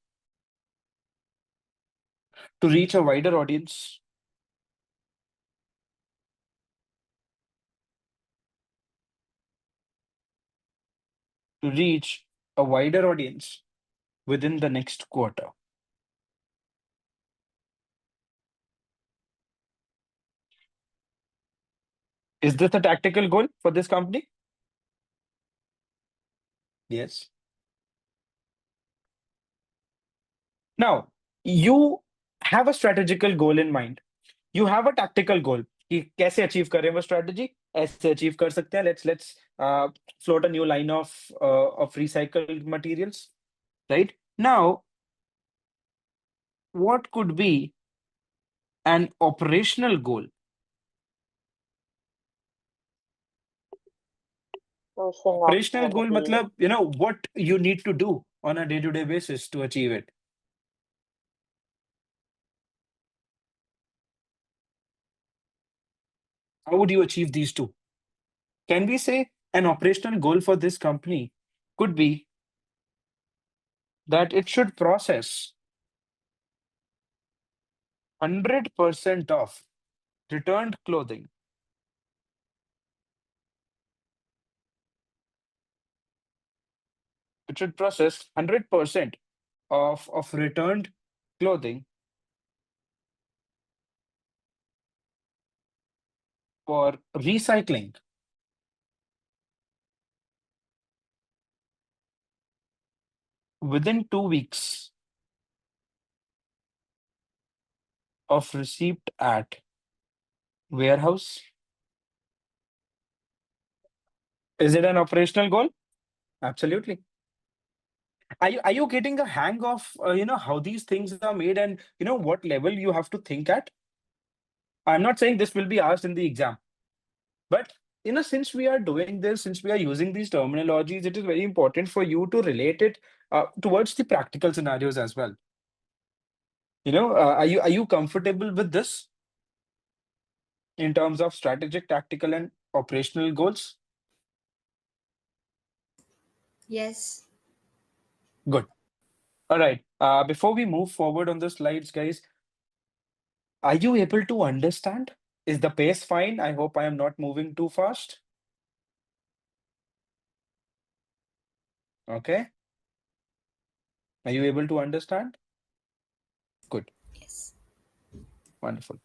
[SPEAKER 1] to reach a wider audience, to reach a wider audience within the next quarter. Is this a tactical goal for this company? Yes. Now, you have a strategical goal in mind. You have a tactical goal कि कैसे achieve करें वो strategy, ऐसे achieve कर सकते हैं. Let's float a new line of recycled materials, right? Now, what could be an operational goal?
[SPEAKER 2] Sourcing of
[SPEAKER 1] Operational
[SPEAKER 2] raw
[SPEAKER 1] goal
[SPEAKER 2] material.
[SPEAKER 1] matlab, what you need to do on a day-to-day basis to achieve it. How would you achieve these two? Can we say an operational goal for this company could be that it should process 100% of returned clothing. It should process 100% of returned clothing for recycling within 2 weeks of receipt at warehouse. Is it an operational goal? Absolutely. Are you getting a hang of how these things are made and what level you have to think at? I'm not saying this will be asked in the exam, but since we are doing this, since we are using these terminologies, it is very important for you to relate it towards the practical scenarios as well. Are you comfortable with this in terms of strategic, tactical, and operational goals?
[SPEAKER 7] Yes.
[SPEAKER 1] Good. All right. Before we move forward on the slides, guys, are you able to understand? Is the pace fine? I hope I am not moving too fast. Okay. Are you able to understand? Good.
[SPEAKER 7] Yes.
[SPEAKER 1] Wonderful.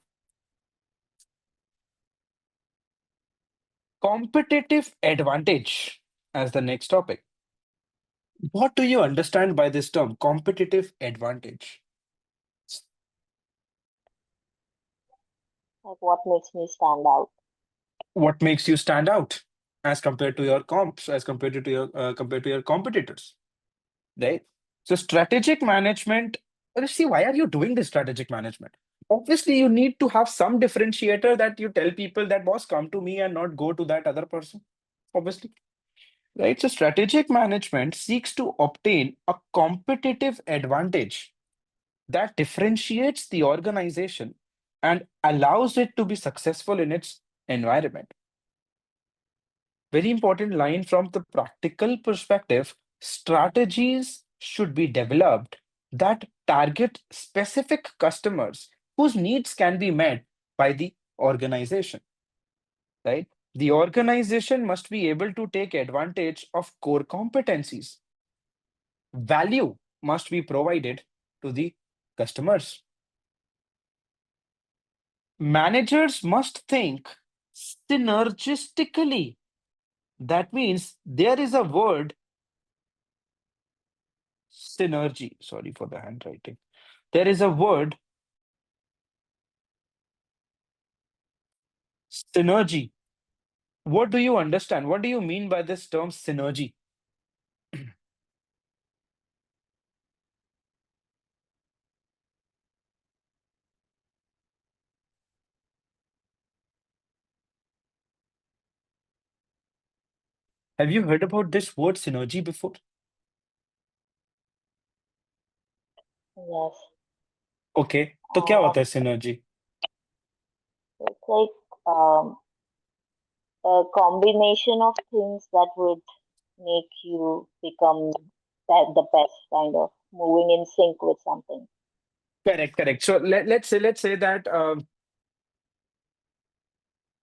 [SPEAKER 1] Competitive advantage as the next topic. What do you understand by this term, competitive advantage?
[SPEAKER 2] Like what makes me stand out?
[SPEAKER 1] What makes you stand out as compared to your comps, as compared to your competitors, right? So strategic management. Let's see, why are you doing this strategic management? Obviously, you need to have some differentiator that you tell people that boss, come to me and not go to that other person. Obviously, right? So strategic management seeks to obtain a competitive advantage that differentiates the organization and allows it to be successful in its environment. Very important line from the practical perspective, strategies should be developed that target specific customers whose needs can be met by the organization, right? The organization must be able to take advantage of core competencies. Value must be provided to the customers. Managers must think synergistically. That means there is a word synergy. Sorry for the handwriting. There is a word synergy. What do you understand? What do you mean by this term synergy? Have you heard about this word synergy before?
[SPEAKER 2] Yes.
[SPEAKER 1] Okay, तो क्या होता है synergy?
[SPEAKER 2] It's like a combination of things that would make you become the best, kind of moving in sync with something.
[SPEAKER 1] Correct. So let's say that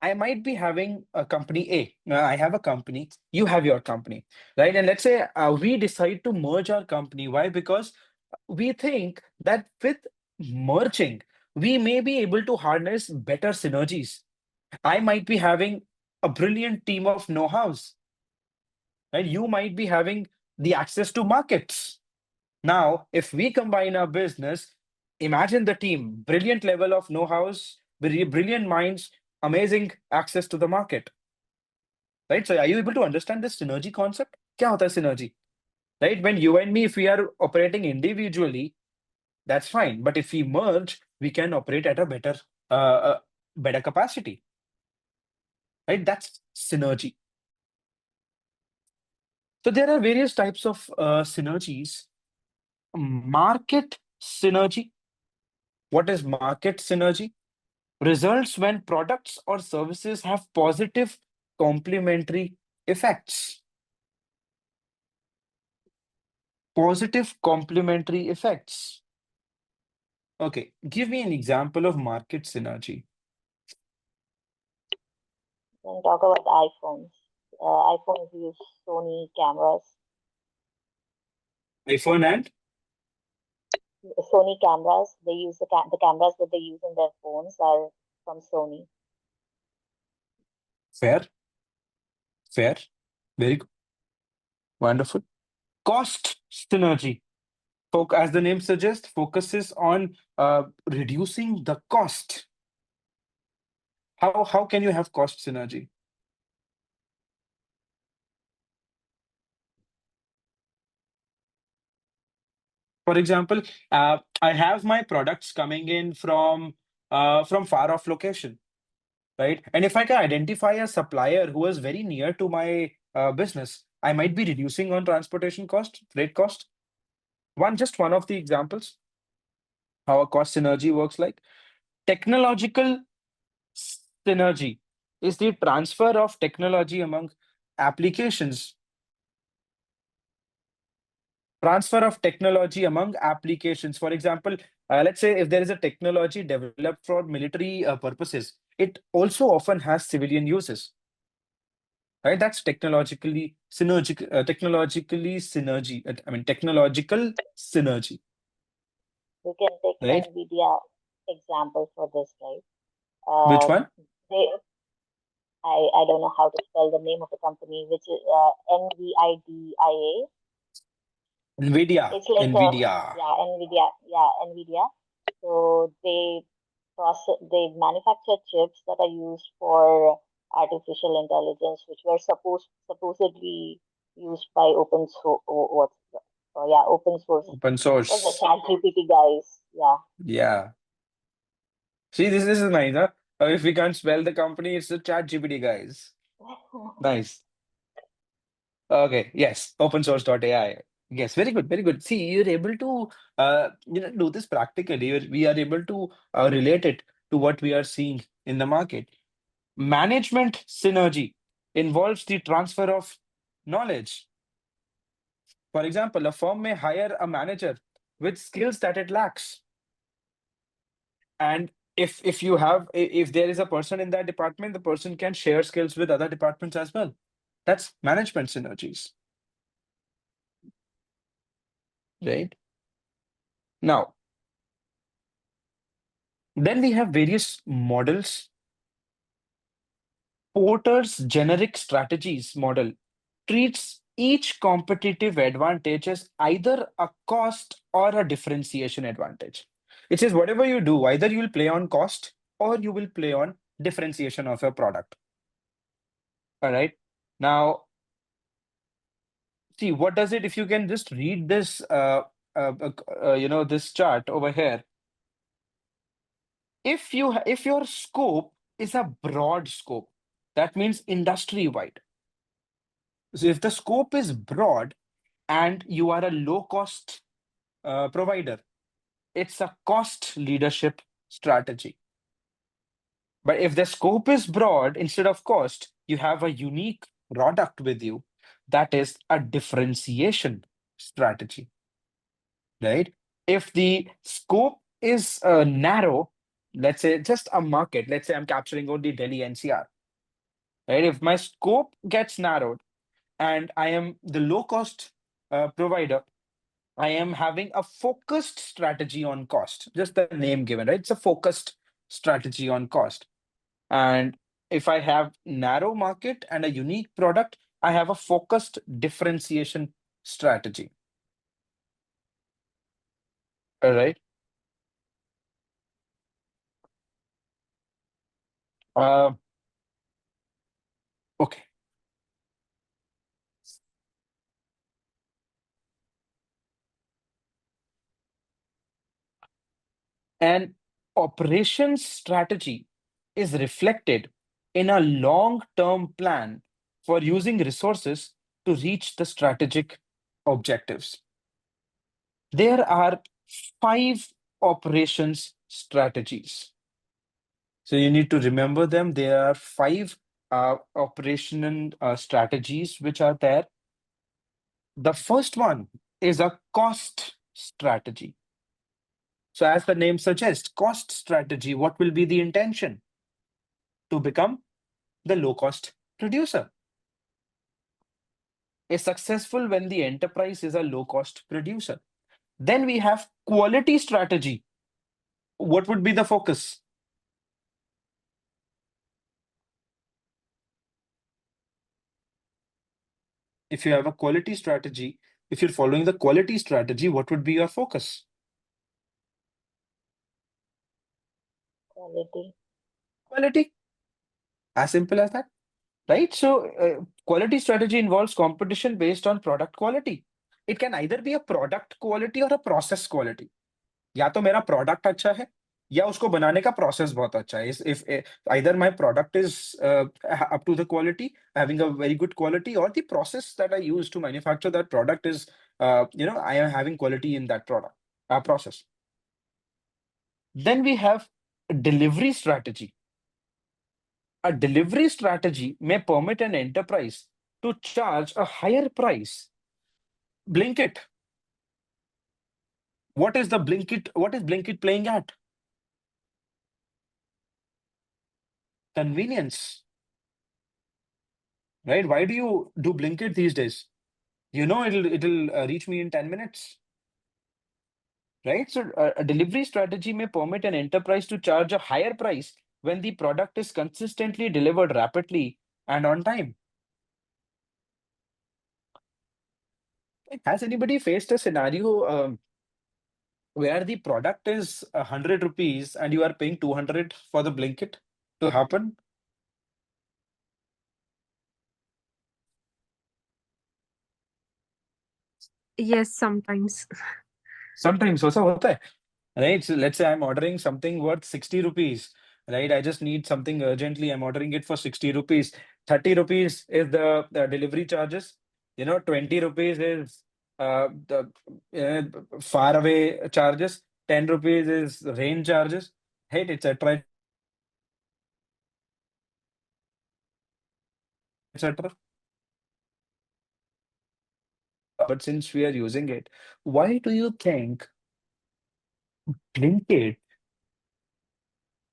[SPEAKER 1] I might be having a company A. I have a company, you have your company, right? And let's say we decide to merge our company. Why? Because we think that with merging, we may be able to harness better synergies. I might be having a brilliant team of know-hows, right? You might be having the access to markets. Now, if we combine our business, imagine the team, brilliant level of know-hows, brilliant minds, amazing access to the market, right? So are you able to understand this synergy concept? क्या होता है synergy? Right? When you and me, if we are operating individually, that's fine. But if we merge, we can operate at a better capacity, right? That's synergy. So there are various types of synergies. Market synergy. What is market synergy? Results when products or services have positive complementary effects. Positive complementary effects. Okay, give me an example of market synergy.
[SPEAKER 2] Then talk about iPhones. iPhones use Sony cameras.
[SPEAKER 1] iPhone and
[SPEAKER 2] Sony cameras. They use the cameras that they use in their phones are from Sony.
[SPEAKER 1] fair, fair, very good, wonderful. Cost synergy. As the name suggests, focuses on reducing the cost. How can you have cost synergy? For example, I have my products coming in from far off location, right? And if I can identify a supplier who is very near to my business, I might be reducing on transportation cost, freight cost. Just one of the examples how a cost synergy works like. Technological synergy is the transfer of technology among applications. Transfer of technology among applications. For example, let's say if there is a technology developed for military purposes, it also often has civilian uses, right? That's technologically synergy. Technologically synergy. I mean, technological synergy,
[SPEAKER 2] We can take
[SPEAKER 1] right?
[SPEAKER 2] NVIDIA example for this, right?
[SPEAKER 1] Which one?
[SPEAKER 2] They I don't know how to spell the name of the company, which is NVIDIA.
[SPEAKER 1] NVIDIA.
[SPEAKER 2] It's like
[SPEAKER 1] NVIDIA.
[SPEAKER 2] NVIDIA. So they manufacture chips that are used for artificial intelligence, which were supposedly used by open source. Open source.
[SPEAKER 1] Open
[SPEAKER 2] What's the
[SPEAKER 1] source.
[SPEAKER 2] ChatGPT guys? Yeah.
[SPEAKER 1] Yeah. See, this is nice, huh? If we can't spell the company, it's the ChatGPT guys. Nice. Okay, yes, open source.ai. Yes, very good, very good. See, you're able to do this practically. We are able to relate it to what we are seeing in the market. Management synergy involves the transfer of knowledge. For example, a firm may hire a manager with skills that it lacks. And if there is a person in that department, the person can share skills with other departments as well. That's management synergies, right? Now, then we have various models. Porter's generic strategies model treats each competitive advantage as either a cost or a differentiation advantage. It says whatever you do, either you will play on cost or you will play on differentiation of your product. All right. Now, see, what does it, if you can just read this, this chart over here. If your scope is a broad scope, that means industry wide, So if the scope is broad and you are a low cost provider, it's a cost leadership strategy. But if the scope is broad instead of cost, you have a unique product with you. That is a differentiation strategy, right? If the scope is narrow, let's say just a market, let's say I'm capturing only Delhi NCR, right? If my scope gets narrowed and I am the low cost provider, I am having a focused strategy on cost, just the name given, right? It's a focused strategy on cost. And if I have narrow market and a unique product, I have a focused differentiation strategy. All right. Uh, okay. An operations strategy is reflected in a long-term plan for using resources to reach the strategic objectives. There are 5 operations strategies. So you need to remember them. There are 5 operational strategies which are there. The first one is a cost strategy. So as the name suggests, cost strategy, what will be the intention? To become the low-cost producer. Is successful when the enterprise is a low-cost producer. Then we have quality strategy. What would be the focus? If you have a quality strategy, if you're following the quality strategy, what would be your focus?
[SPEAKER 2] Quality.
[SPEAKER 1] Quality. As simple as that, right? So quality strategy involves competition based on product quality. It can either be a product quality or a process quality. या तो मेरा product अच्छा है या उसको बनाने का process बहुत अच्छा है. If either my product is up to the quality, having a very good quality, or the process that I use to manufacture that product is I am having quality in that product process. Then we have delivery strategy. A delivery strategy may permit an enterprise to charge a higher price. Blinkit. What is Blinkit playing at? Convenience. Right? Why do you do Blinkit these days? It'll reach me in 10 minutes. Right? So a delivery strategy may permit an enterprise to charge a higher price when the product is consistently delivered rapidly and on time. Has anybody faced a scenario where the product is 100 rupees and you are paying 200 for the Blinkit to happen?
[SPEAKER 5] Yes, sometimes.
[SPEAKER 1] Sometimes also hota hai. Right? So let's say I'm ordering something worth 60 rupees, right? I just need something urgently. I'm ordering it for 60 rupees. 30 rupees is the delivery charges. 20 rupees is the far away charges. 10 rupees is range charges, right? Etc. etc. But since we are using it, why do you think Blinkit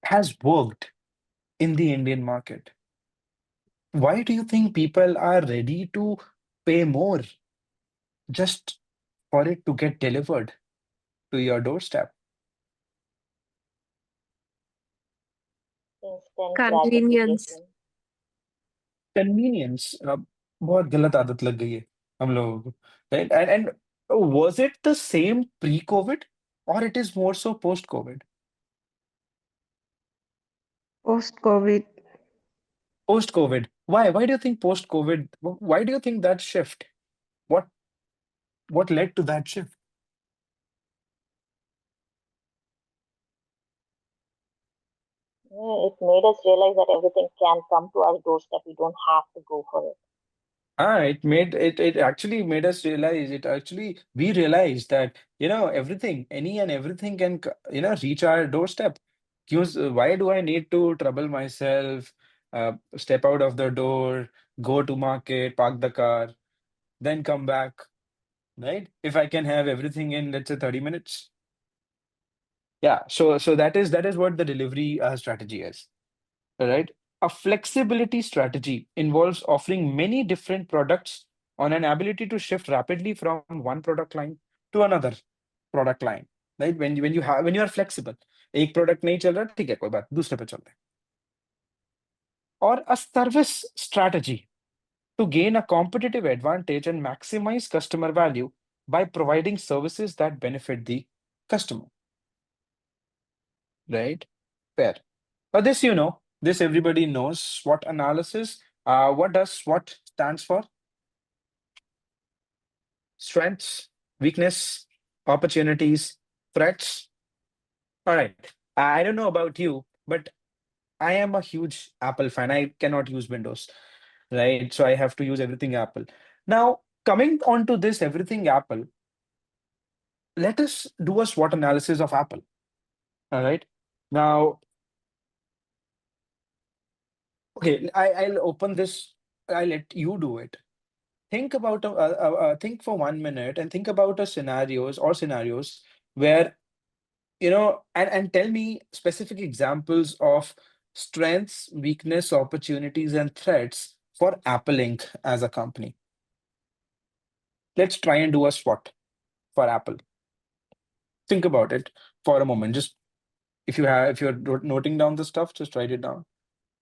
[SPEAKER 1] has worked in the Indian market? Why do you think people are ready to pay more just for it to get delivered to your doorstep?
[SPEAKER 2] Instant
[SPEAKER 5] Convenience.
[SPEAKER 2] gratification.
[SPEAKER 1] Convenience. बहुत गलत आदत लग गई है हम लोगों को, right? And was it the same pre-COVID or it is more so post-COVID?
[SPEAKER 4] Post-COVID,
[SPEAKER 1] Post-COVID. Why? Why do you think post-COVID? Why do you think that shift? What what led to that shift?
[SPEAKER 2] Yeah, it made us realize that everything can come to our doorstep. We don't have to go for it.
[SPEAKER 1] It actually made us realize we realized that everything, any and everything can reach our doorstep. Why do I need to trouble myself, step out of the door, go to market, park the car, then come back, right? If I can have everything in, let's say, 30 minutes. Yeah, so that is what the delivery strategy is. Right? A flexibility strategy involves offering many different products on an ability to shift rapidly from one product line to another product line. Right? When you are flexible, एक product नहीं चल रहा ठीक है कोई बात दूसरे पे चलते हैं. Or a service strategy to gain a competitive advantage and maximize customer value by providing services that benefit the customer. Right? Fair. This this everybody knows. SWOT analysis. What does SWOT stands for? Strengths, weakness, opportunities, threats. All right. I don't know about you, but I am a huge Apple fan. I cannot use Windows, right? So I have to use everything Apple. Now, coming on to this everything Apple, let us do a SWOT analysis of Apple. All right. Now, okay, I'll open this. I'll let you do it. Think for 1 minute and think about a scenarios where and tell me specific examples of strengths, weakness, opportunities, and threats for Apple Inc. as a company. Let's try and do a SWOT for Apple. Think about it for a moment. Just if you're noting down the stuff, just write it down.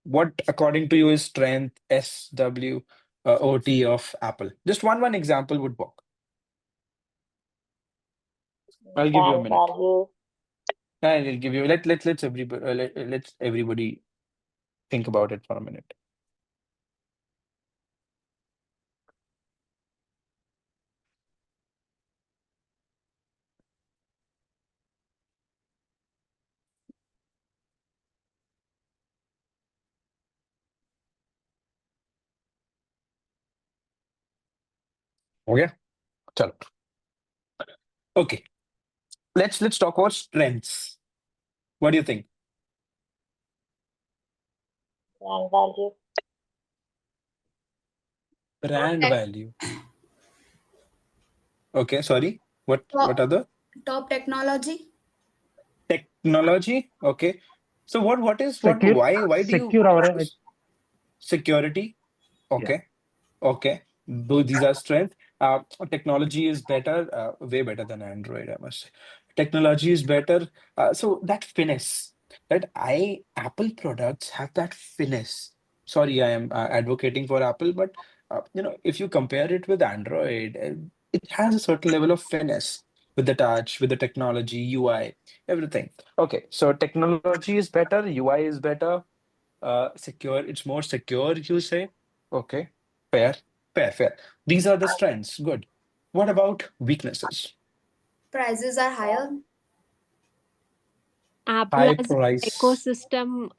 [SPEAKER 1] What according to you is strength, SWOT of Apple? Just one example would work. I'll give you a
[SPEAKER 2] Brand
[SPEAKER 1] minute.
[SPEAKER 2] value,
[SPEAKER 1] I'll give you let's everybody think about it for a minute. Okay, chalo. Okay, let's talk about strengths. What do you think?
[SPEAKER 2] brand value,
[SPEAKER 1] Brand
[SPEAKER 7] Tech,
[SPEAKER 1] value. Okay, sorry. What
[SPEAKER 7] top,
[SPEAKER 1] other?
[SPEAKER 7] top technology.
[SPEAKER 1] Technology. Okay. So what is what
[SPEAKER 3] Secure,
[SPEAKER 1] why do you
[SPEAKER 3] secure our
[SPEAKER 1] security?
[SPEAKER 3] yeah.
[SPEAKER 1] Okay. Okay. These are strength. Technology is better, way better than Android, I must say. Technology is better. So that finesse, that Apple products have that finesse. Sorry, I am advocating for Apple, but if you compare it with Android, it has a certain level of finesse with the touch, with the technology, UI, everything. Okay, so technology is better, UI is better, secure, it's more secure, you say. Okay, fair, fair. These are the strengths. Good. What about weaknesses?
[SPEAKER 7] Prices are higher.
[SPEAKER 5] Apple
[SPEAKER 1] High
[SPEAKER 5] has an
[SPEAKER 1] price.
[SPEAKER 5] ecosystem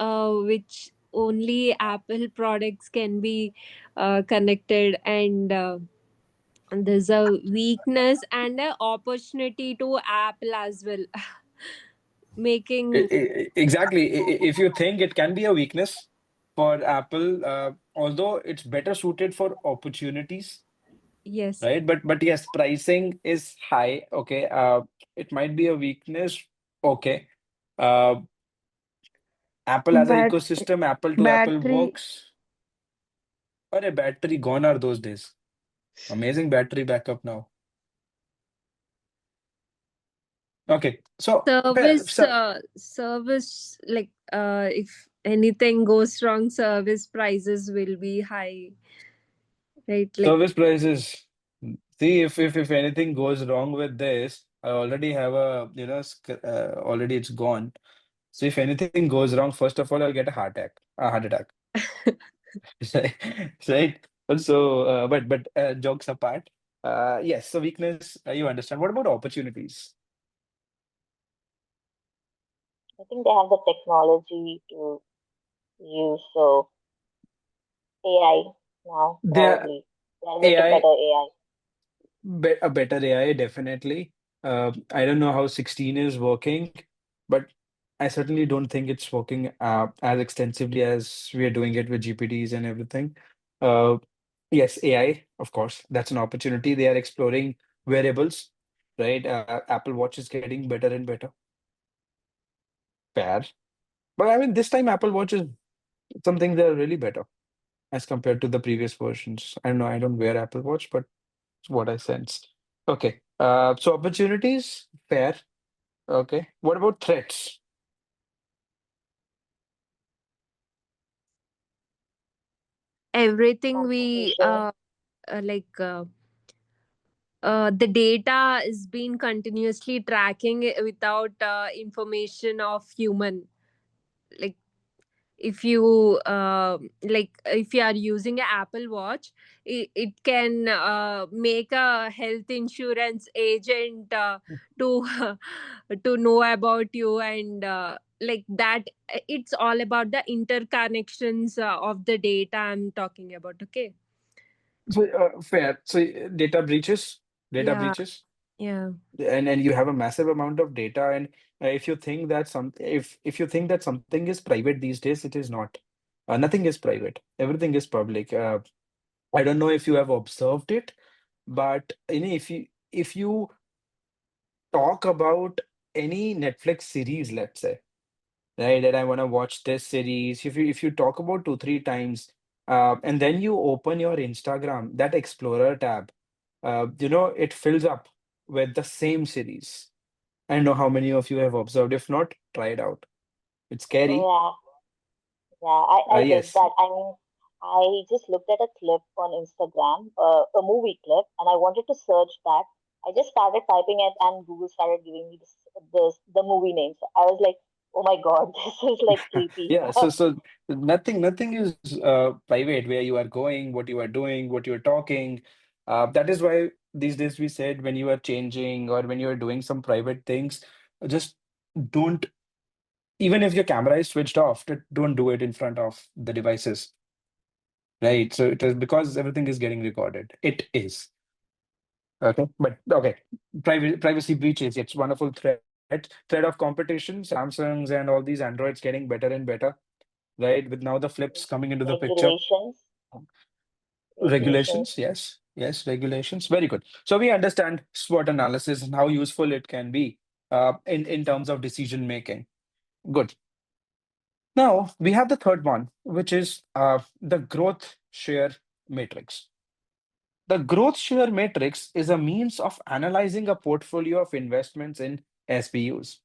[SPEAKER 5] which only Apple products can be connected, and there's a weakness and an opportunity to Apple as well, making
[SPEAKER 1] Exactly. If you think it can be a weakness for Apple, although it's better suited for opportunities,
[SPEAKER 5] yes.
[SPEAKER 1] right? But yes, pricing is high. Okay. It might be a weakness. Okay. Uh, Apple as an
[SPEAKER 4] Bat
[SPEAKER 1] ecosystem, Apple to Apple
[SPEAKER 4] battery
[SPEAKER 1] works. But a battery gone are those days. Amazing battery backup now. Okay, so
[SPEAKER 5] Service, like if anything goes wrong, service prices will be high, right? Like
[SPEAKER 1] service prices. See, if anything goes wrong with this, I already have a already it's gone. So if anything goes wrong, first of all, I'll get a heart attack, right? So, but jokes apart, yes. So weakness, you understand. What about opportunities?
[SPEAKER 2] I think they have the technology to use so AI now
[SPEAKER 1] There,
[SPEAKER 2] probably. With a
[SPEAKER 1] AI,
[SPEAKER 2] better AI.
[SPEAKER 1] a better AI, definitely. I don't know how 16 is working, but I certainly don't think it's working as extensively as we are doing it with GPTs and everything. Uh, yes, AI, of course, that's an opportunity. They are exploring wearables, right? Apple Watch is getting better and better. Fair. But I mean, this time Apple Watch is something they're really better as compared to the previous versions. I know I don't wear Apple Watch, but it's what I sense. Okay. So opportunities, fair. Okay. What about threats?
[SPEAKER 5] Everything we
[SPEAKER 2] Competition.
[SPEAKER 5] like the data is being continuously tracking without information of human. Like if you if you are using an Apple Watch, it can make a health insurance agent to to know about you, and like that. It's all about the interconnections of the data I'm talking about. Okay.
[SPEAKER 1] So fair. So data
[SPEAKER 5] Yeah.
[SPEAKER 1] breaches,
[SPEAKER 5] Yeah.
[SPEAKER 1] and you have a massive amount of data. And if you think that if you think that something is private these days, it is not. Nothing is private. Everything is public. I don't know if you have observed it, but if you talk about any Netflix series, let's say, right, that I want to watch this series. If you talk about 2 3 times, and then you open your Instagram, that Explorer tab, it fills up with the same series. I don't know how many of you have observed. If not, try it out. It's scary.
[SPEAKER 2] Yeah, yeah, I did
[SPEAKER 1] Yes.
[SPEAKER 2] that. I mean, I just looked at a clip on Instagram, a movie clip, and I wanted to search that. I just started typing it, and Google started giving me the movie name. So I was like, oh my God, this is like creepy.
[SPEAKER 1] Yeah. So nothing is private. Where you are going, what you are doing, what you are talking. That is why these days we said when you are changing or when you are doing some private things, just don't. Even if your camera is switched off, don't do it in front of the devices, right? So it is because everything is getting recorded. It is. Okay. But okay. Privacy breaches, it's wonderful threat of competition. Samsungs and all these Androids getting better and better, right? With now the flips coming into the picture.
[SPEAKER 2] Regulations,
[SPEAKER 1] Regulations,
[SPEAKER 2] regulations.
[SPEAKER 1] yes, yes, regulations. Very good. So we understand SWOT analysis and how useful it can be in terms of decision making. Good. Now we have the third one, which is the growth share matrix. The growth share matrix is a means of analyzing a portfolio of investments in SBUs.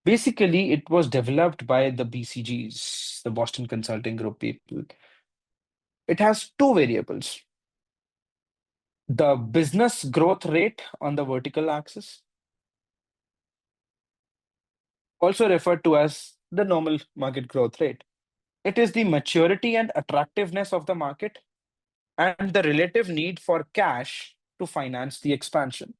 [SPEAKER 1] Basically, it was developed by the BCGs, the Boston Consulting Group people. It has two variables: the business growth rate on the vertical axis, also referred to as the normal market growth rate. It is the maturity and attractiveness of the market and the relative need for cash to finance the expansion,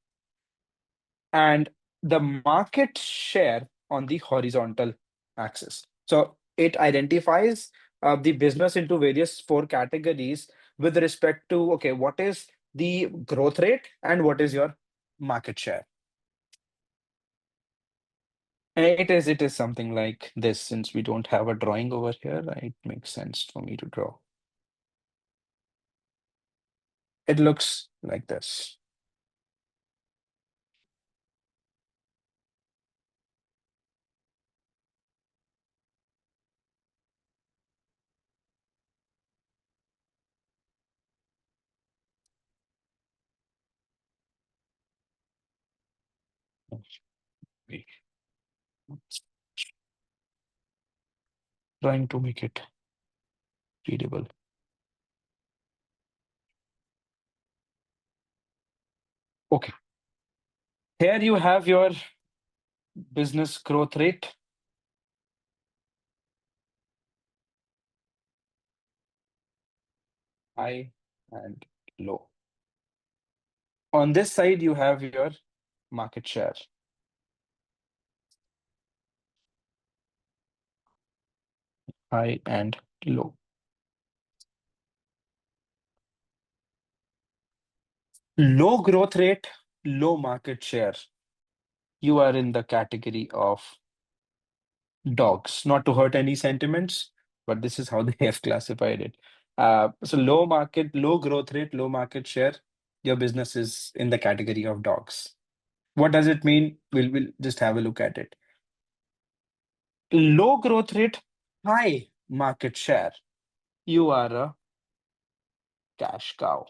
[SPEAKER 1] and the market share on the horizontal axis. So it identifies the business into various four categories with respect to, okay, what is the growth rate and what is your market share. And it is something like this. Since we don't have a drawing over here, it makes sense for me to draw. It looks like this. Wait, trying to make it readable. Okay, here you have your business growth rate. High and low. On this side, you have your market share. High and low. Low growth rate, low market share. You are in the category of dogs. Not to hurt any sentiments, but this is how they have classified it. So low growth rate, low market share. Your business is in the category of dogs. What does it mean? We'll just have a look at it. Low growth rate, high market share. You are a cash cow.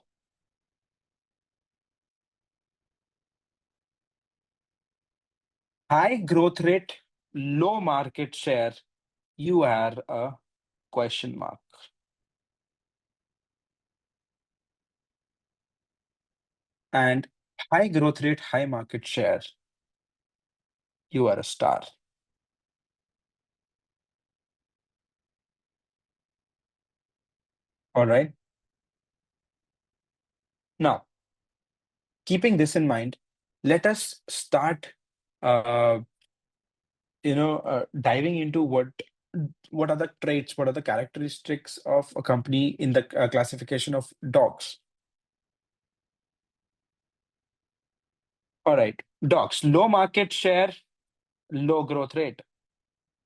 [SPEAKER 1] High growth rate, low market share. You are a question mark. And high growth rate, high market share. You are a star. All right. Now, keeping this in mind, let us start, uh, diving into what are the traits, what are the characteristics of a company in the classification of dogs. All right, dogs, low market share, low growth rate.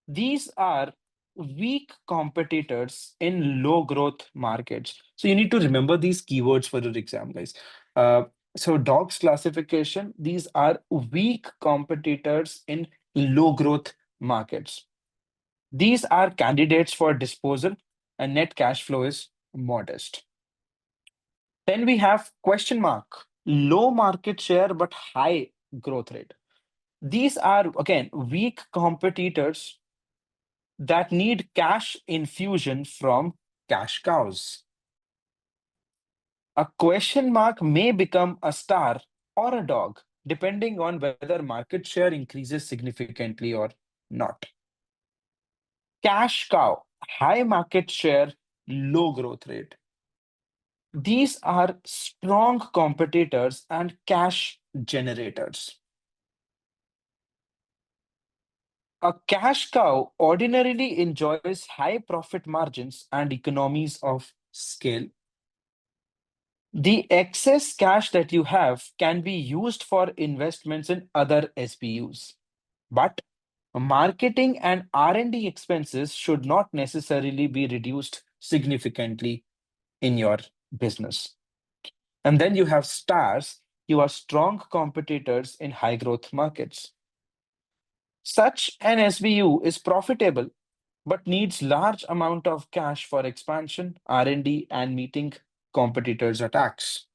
[SPEAKER 1] These are weak competitors in low growth markets. So you need to remember these keywords for your exam, guys. Uh, so dogs classification, these are weak competitors in low growth markets. These are candidates for disposal and net cash flow is modest. Then we have question mark, low market share but high growth rate. These are again weak competitors that need cash infusion from cash cows. A question mark may become a star or a dog, depending on whether market share increases significantly or not. Cash cow, high market share, low growth rate. These are strong competitors and cash generators. A cash cow ordinarily enjoys high profit margins and economies of scale. The excess cash that you have can be used for investments in other SBUs. But marketing and R&D expenses should not necessarily be reduced significantly in your business. And then you have stars, you are strong competitors in high growth markets. Such an SBU is profitable but needs large amount of cash for expansion, R&D, and meeting competitors' attacks.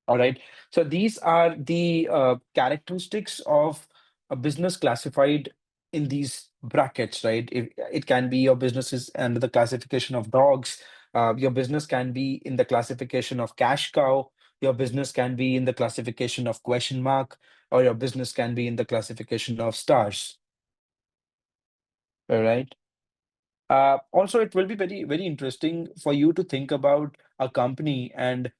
[SPEAKER 1] All right. So these are the characteristics of a business classified in these brackets, right? It can be your business is under the classification of dogs. Your business can be in the classification of cash cow. Your business can be in the classification of question mark, or your business can be in the classification of stars. All right. Also, it will be very, very interesting for you to think about a company and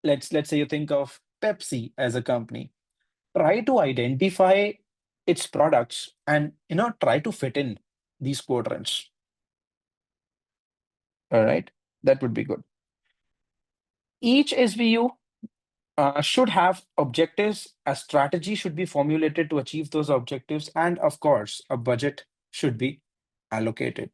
[SPEAKER 1] let's say you think of Pepsi as a company. Try to identify its products and try to fit in these quadrants. All right, that would be good. Each SBU should have objectives. A strategy should be formulated to achieve those objectives, and of course, a budget should be allocated.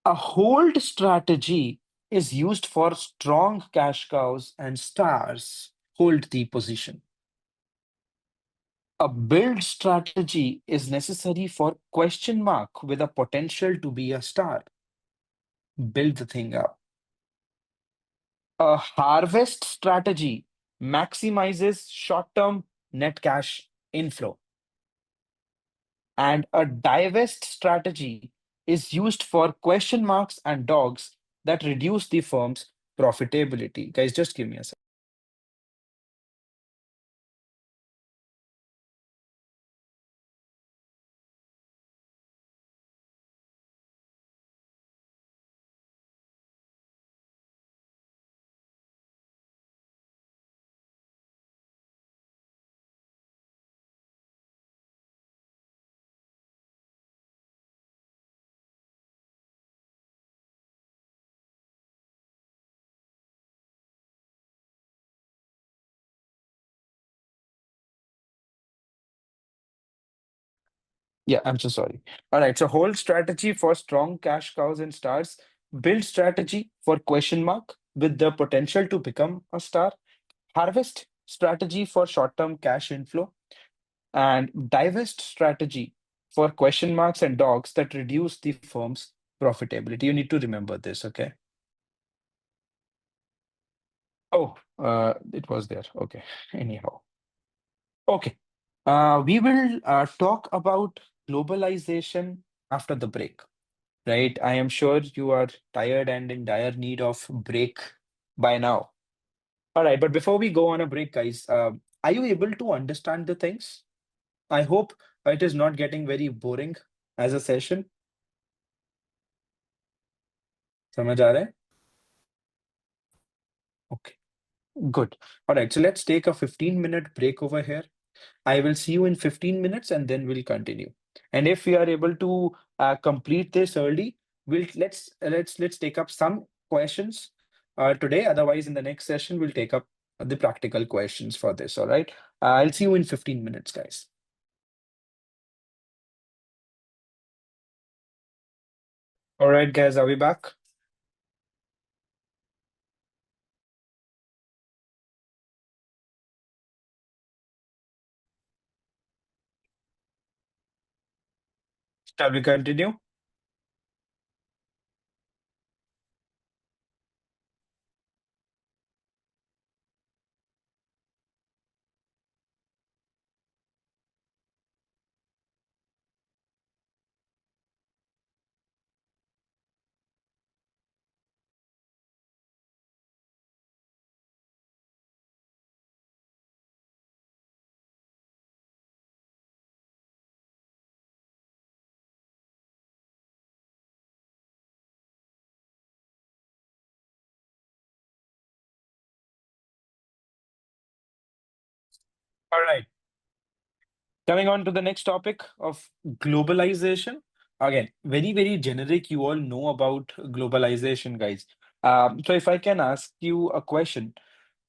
[SPEAKER 1] A hold strategy is used for strong cash cows and stars hold the position. A build strategy is necessary for question mark with a potential to be a star. Build the thing up. A harvest strategy maximizes short-term net cash inflow. And a divest strategy is used for question marks and dogs that reduce the firm's profitability. Guys, just give me a second. Yeah, I'm so sorry. All right. So hold strategy for strong cash cows and stars. Build strategy for question mark with the potential to become a star. Harvest strategy for short-term cash inflow. And divest strategy for question marks and dogs that reduce the firm's profitability. You need to remember this, okay? Oh, it was there. Okay. Anyhow. Okay. We will talk about globalization after the break, right? I am sure you are tired and in dire need of break by now. All right, but before we go on a break, guys, are you able to understand the things? I hope it is not getting very boring as a session. समझ आ रहा है? Okay, good. All right, so let's take a 15-minute break over here. I will see you in 15 minutes and then we'll continue. And if we are able to complete this early, let's take up some questions today. Otherwise, in the next session, we'll take up the practical questions for this. All right. I'll see you in 15 minutes, guys. All right, guys, are we back? Shall we continue? All right. Coming on to the next topic of globalization. Again, very, very generic. You all know about globalization, guys. So if I can ask you a question,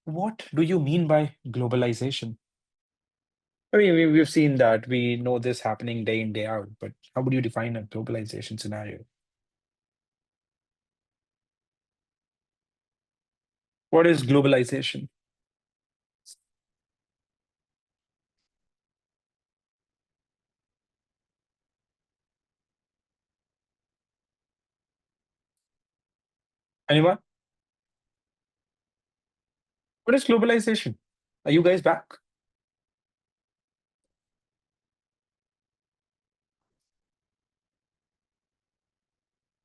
[SPEAKER 1] what do you mean by globalization? I mean, we've seen that. We know this happening day in, day out, but how would you define a globalization scenario? What is globalization? Anyone? What is globalization? Are you guys back?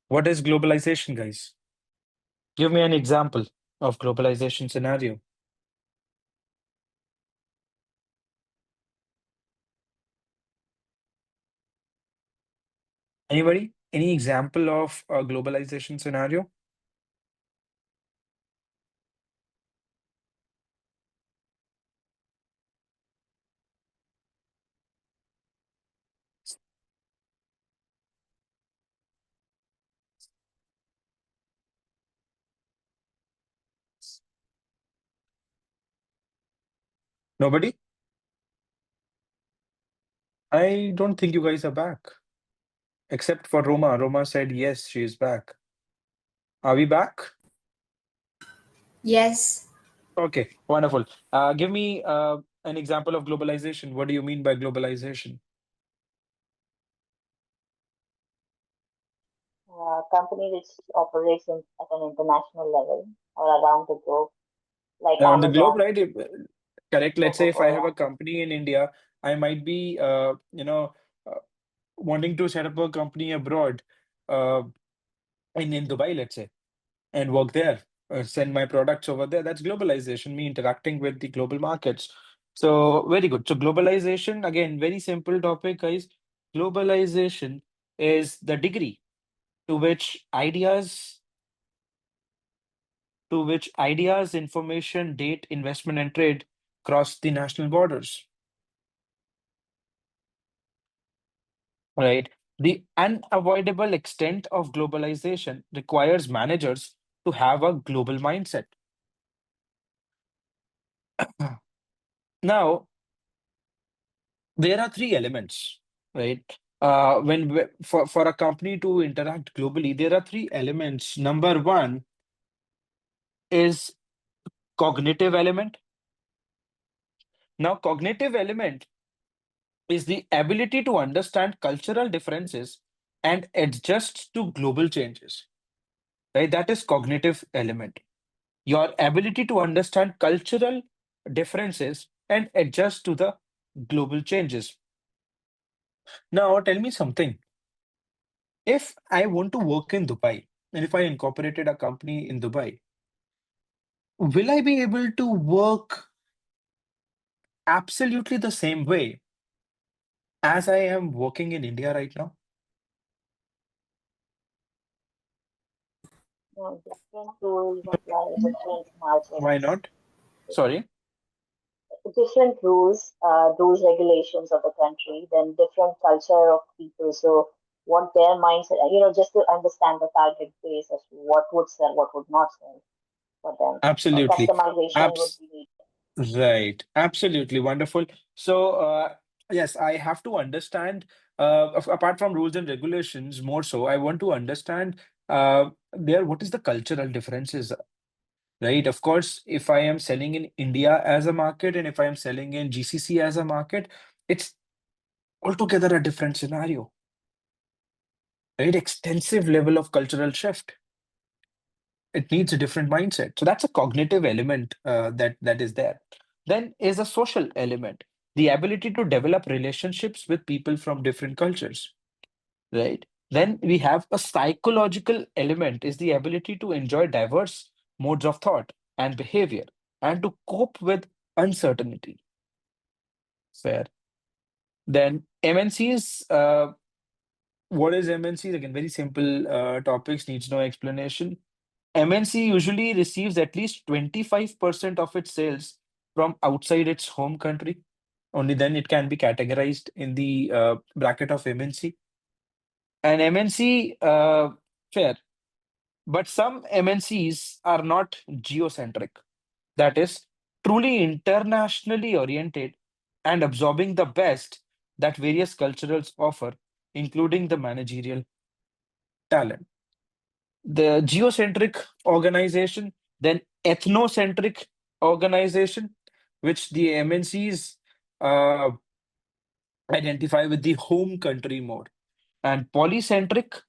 [SPEAKER 1] What is globalization, guys? Give me an example of globalization scenario. Anybody? Any example of a globalization scenario? Nobody? I don't think you guys are back. Except for Roma. Roma said yes, she is back. Are we back?
[SPEAKER 7] Yes.
[SPEAKER 1] Okay, wonderful. Give me an example of globalization. What do you mean by globalization?
[SPEAKER 2] Company which operates at an international level or around the globe, like
[SPEAKER 1] On the globe,
[SPEAKER 2] Amazon,
[SPEAKER 1] right? Correct. Let's say if I have
[SPEAKER 2] Coca-Cola.
[SPEAKER 1] a company in India, I might be, uh, wanting to set up a company abroad, uh, in Dubai, let's say, and work there, send my products over there. That's globalization, me interacting with the global markets. So very good. So globalization, again, very simple topic, guys. Globalization is the degree to which ideas, information, date, investment, and trade cross the national borders. Right? The unavoidable extent of globalization requires managers to have a global mindset. Now, there are three elements, right? For a company to interact globally, there are three elements. Number one is cognitive element. Now, cognitive element is the ability to understand cultural differences and adjust to global changes. Right? That is cognitive element. Your ability to understand cultural differences and adjust to the global changes. Now, tell me something. If I want to work in Dubai, and if I incorporated a company in Dubai, will I be able to work absolutely the same way as I am working in India right now?
[SPEAKER 2] Different rules apply in different
[SPEAKER 1] Why
[SPEAKER 2] markets.
[SPEAKER 1] not? Sorry.
[SPEAKER 2] Different rules, regulations of the country, then different culture of people. So what their mindset, just to understand the target base as to what would sell, what would not sell for them.
[SPEAKER 1] Absolutely.
[SPEAKER 2] Customization would
[SPEAKER 1] Abs
[SPEAKER 2] be needed.
[SPEAKER 1] right. Absolutely. Wonderful. So, yes, I have to understand, apart from rules and regulations, more so, I want to understand what is the cultural differences, right? Of course, if I am selling in India as a market and if I am selling in GCC as a market, it's altogether a different scenario, right? Extensive level of cultural shift. It needs a different mindset. So that's a cognitive element that is there. Then is a social element, the ability to develop relationships with people from different cultures, right? Then we have a psychological element, is the ability to enjoy diverse modes of thought and behavior and to cope with uncertainty. Fair. Then MNCs, what is MNCs? Again, very simple topics, needs no explanation. MNC usually receives at least 25% of its sales from outside its home country. Only then it can be categorized in the bracket of MNC. And MNC, fair. But some MNCs are not geocentric. That is, truly internationally oriented and absorbing the best that various cultures offer, including the managerial talent. The geocentric organization, then ethnocentric organization, which the MNCs uh, identify with the home country more, and polycentric,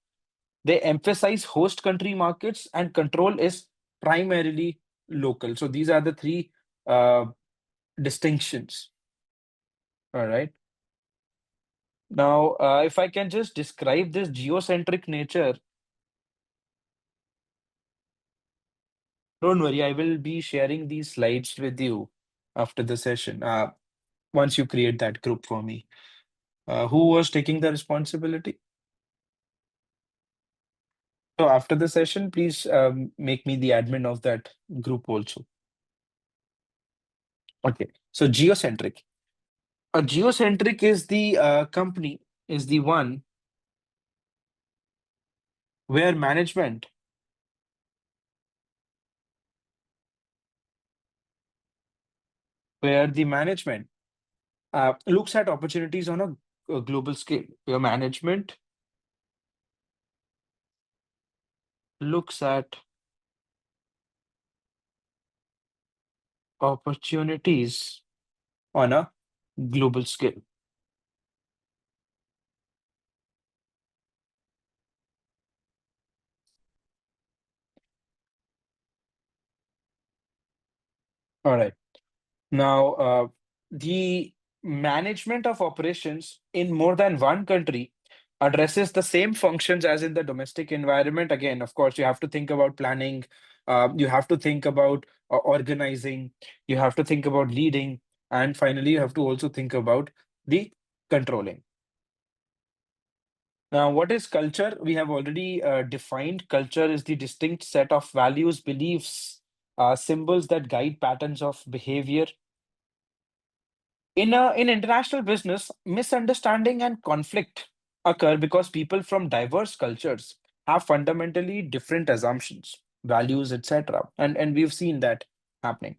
[SPEAKER 1] they emphasize host country markets, and control is primarily local. So these are the three uh, distinctions. All right. Now, if I can just describe this geocentric nature, don't worry, I will be sharing these slides with you after the session. Once you create that group for me. Who was taking the responsibility? So after the session, please make me the admin of that group also. Okay. So geocentric. A geocentric is the company, is the one where the management looks at opportunities on a global scale. Where management looks at opportunities on a global scale. All right. Now, the management of operations in more than one country addresses the same functions as in the domestic environment. Again, of course, you have to think about planning, you have to think about organizing, you have to think about leading, and finally, you have to also think about the controlling. Now, what is culture? We have already defined culture is the distinct set of values, beliefs, symbols that guide patterns of behavior. In international business, misunderstanding and conflict occur because people from diverse cultures have fundamentally different assumptions, values, etc. And we've seen that happening.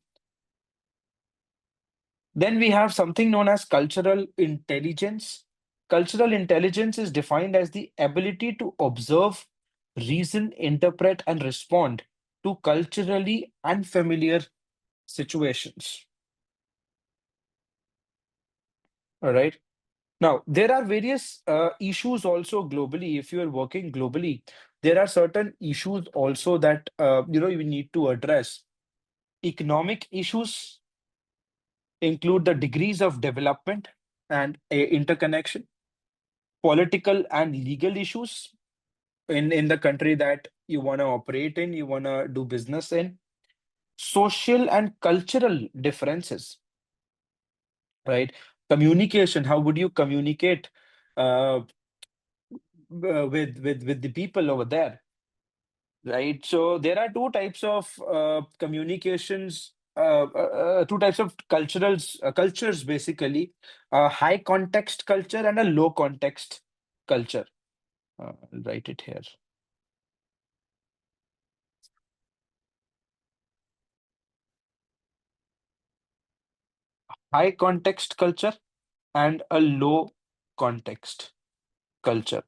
[SPEAKER 1] Then we have something known as cultural intelligence. cultural intelligence is defined as the ability to observe, reason, interpret, and respond to culturally unfamiliar situations. All right. Now, there are various issues also globally. If you are working globally, there are certain issues also that you need to address. Economic issues include the degrees of development and interconnection. Political and legal issues in the country that you want to operate in, you want to do business in. Social and cultural differences, right? Communication, how would you communicate uh, with the people over there, right? So there are two types of communications, two types of cultures basically, a high context culture and a low context culture. I'll write it here. High context culture and a low context culture.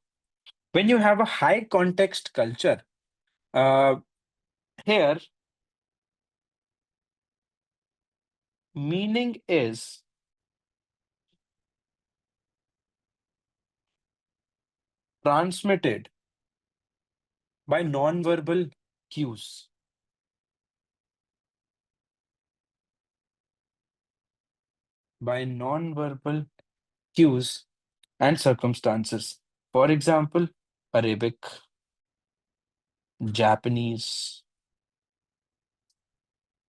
[SPEAKER 1] When you have a high context culture, uh, here meaning is transmitted by non-verbal cues. By non-verbal cues and circumstances. For example, Arabic, Japanese,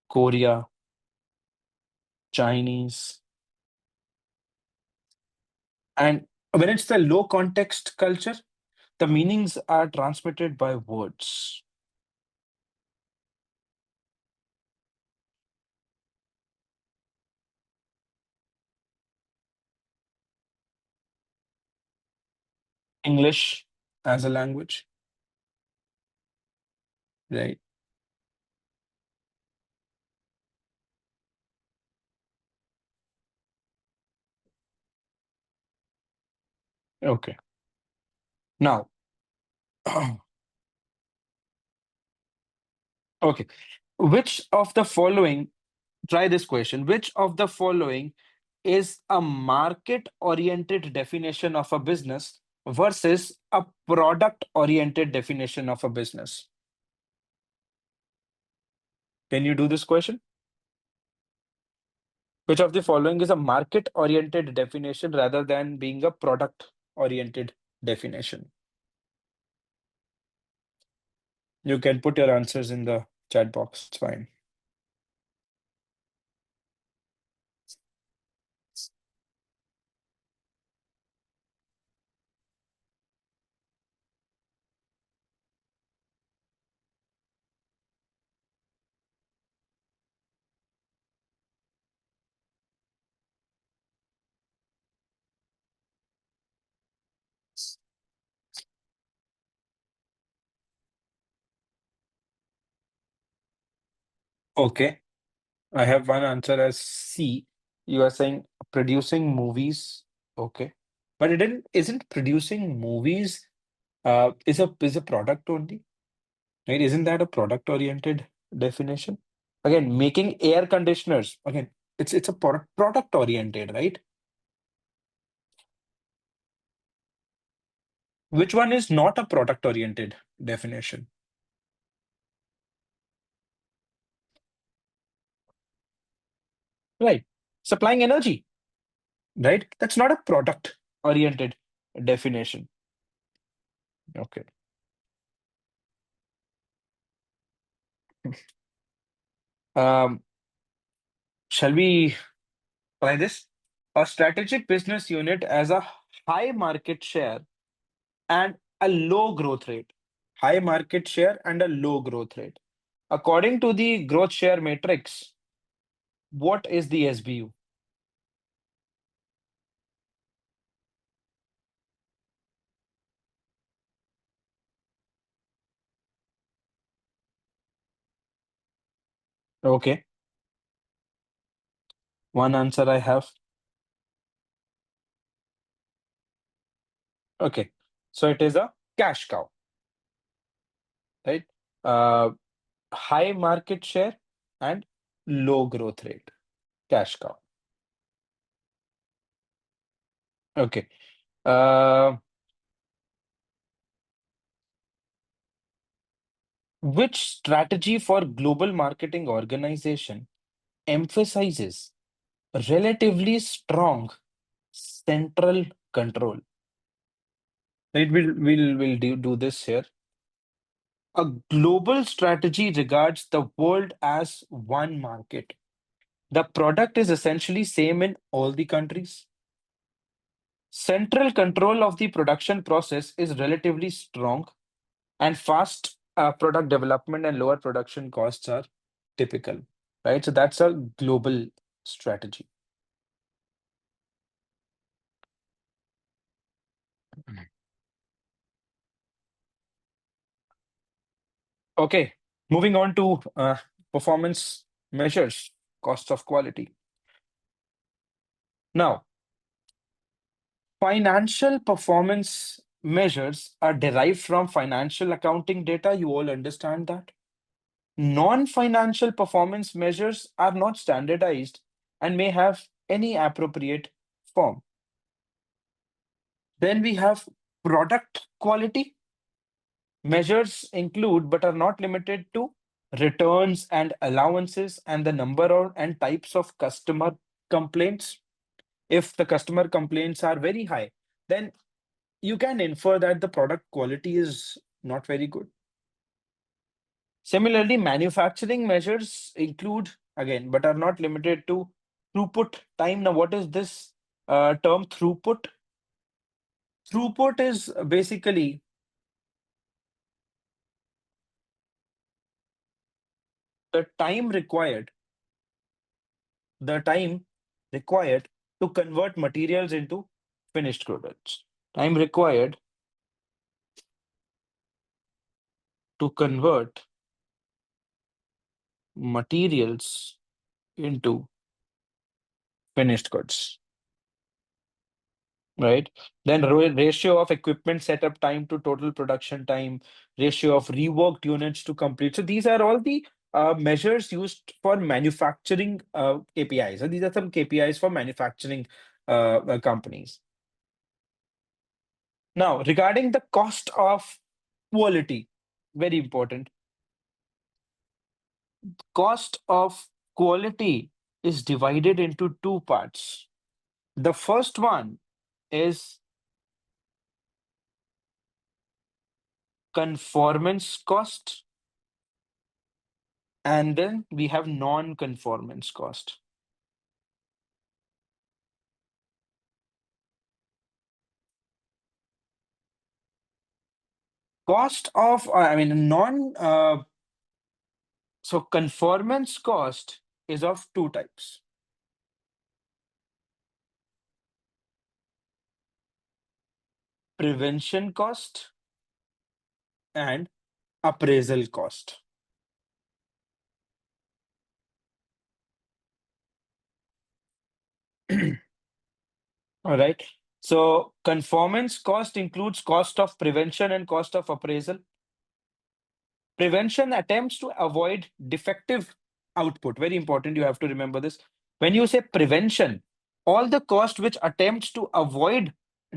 [SPEAKER 1] Korea, Chinese. And when it's the low context culture, the meanings are transmitted by words. English as a language, right? Okay. Now, okay. Which of the following, try this question, which of the following is a market-oriented definition of a business versus a product-oriented definition of a business? Can you do this question? Which of the following is a market-oriented definition rather than being a product-oriented definition? You can put your answers in the chat box. It's fine. Okay. I have one answer as C. You are saying producing movies. Okay. But isn't producing movies is a product only? Right? Isn't that a product-oriented definition? Again, making air conditioners. Again, it's a product-oriented, right? Which one is not a product-oriented definition? Right. Supplying energy, right? That's not a product-oriented definition. Okay. Um, shall we try this? A strategic business unit as a high market share and a low growth rate. High market share and a low growth rate. According to the growth share matrix, what is the SBU? Okay, one answer I have. Okay, so it is a cash cow, right? High market share and low growth rate. Cash cow. Okay. Which strategy for global marketing organization emphasizes relatively strong central control? Right, we'll do this here. A global strategy regards the world as one market. The product is essentially same in all the countries. Central control of the production process is relatively strong, and fast product development and lower production costs are typical, right? So that's a global strategy. Okay, moving on to performance measures, cost of quality. Now, financial performance measures are derived from financial accounting data. You all understand that. Non-financial performance measures are not standardized and may have any appropriate form. Then we have product quality. Measures include, but are not limited to, returns and allowances and the number and types of customer complaints. If the customer complaints are very high, then you can infer that the product quality is not very good. Similarly, manufacturing measures include, again, but are not limited to, throughput time. Now, what is this term throughput? Throughput is basically the time required to convert materials into finished products. Time required to convert materials into finished goods, right? Then ratio of equipment setup time to total production time, ratio of reworked units to complete. So these are all the measures used for manufacturing KPIs. And these are some KPIs for manufacturing companies. Now, regarding the cost of quality, very important. Cost of quality is divided into two parts. The first one is conformance cost, and then we have non-conformance cost. Cost of, so conformance cost is of two types. Prevention cost and appraisal cost. All right. So conformance cost includes cost of prevention and cost of appraisal. Prevention attempts to avoid defective output. Very important, you have to remember this. When you say prevention, all the cost which attempts to avoid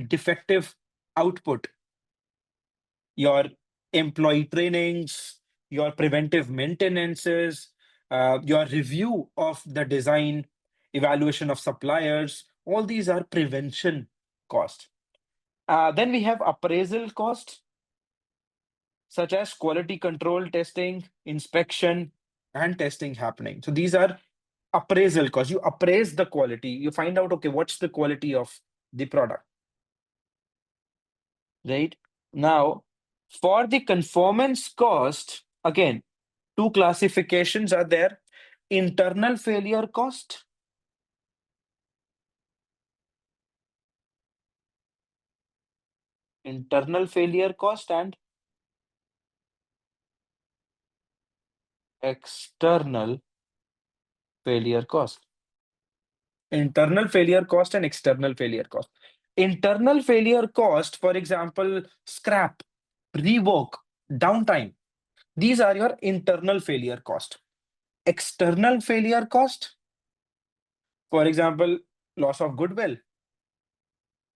[SPEAKER 1] defective output, your employee trainings, your preventive maintenances, your review of the design, evaluation of suppliers, all these are prevention cost. Then we have appraisal cost, such as quality control testing, inspection, and testing happening. So these are appraisal costs. You appraise the quality, you find out, okay, what's the quality of the product, right? Now, for the conformance cost, again, two classifications are there: internal failure cost and external failure cost. Internal failure cost and external failure cost. Internal failure cost, for example, scrap, rework, downtime. These are your internal failure cost. External failure cost, for example, loss of goodwill,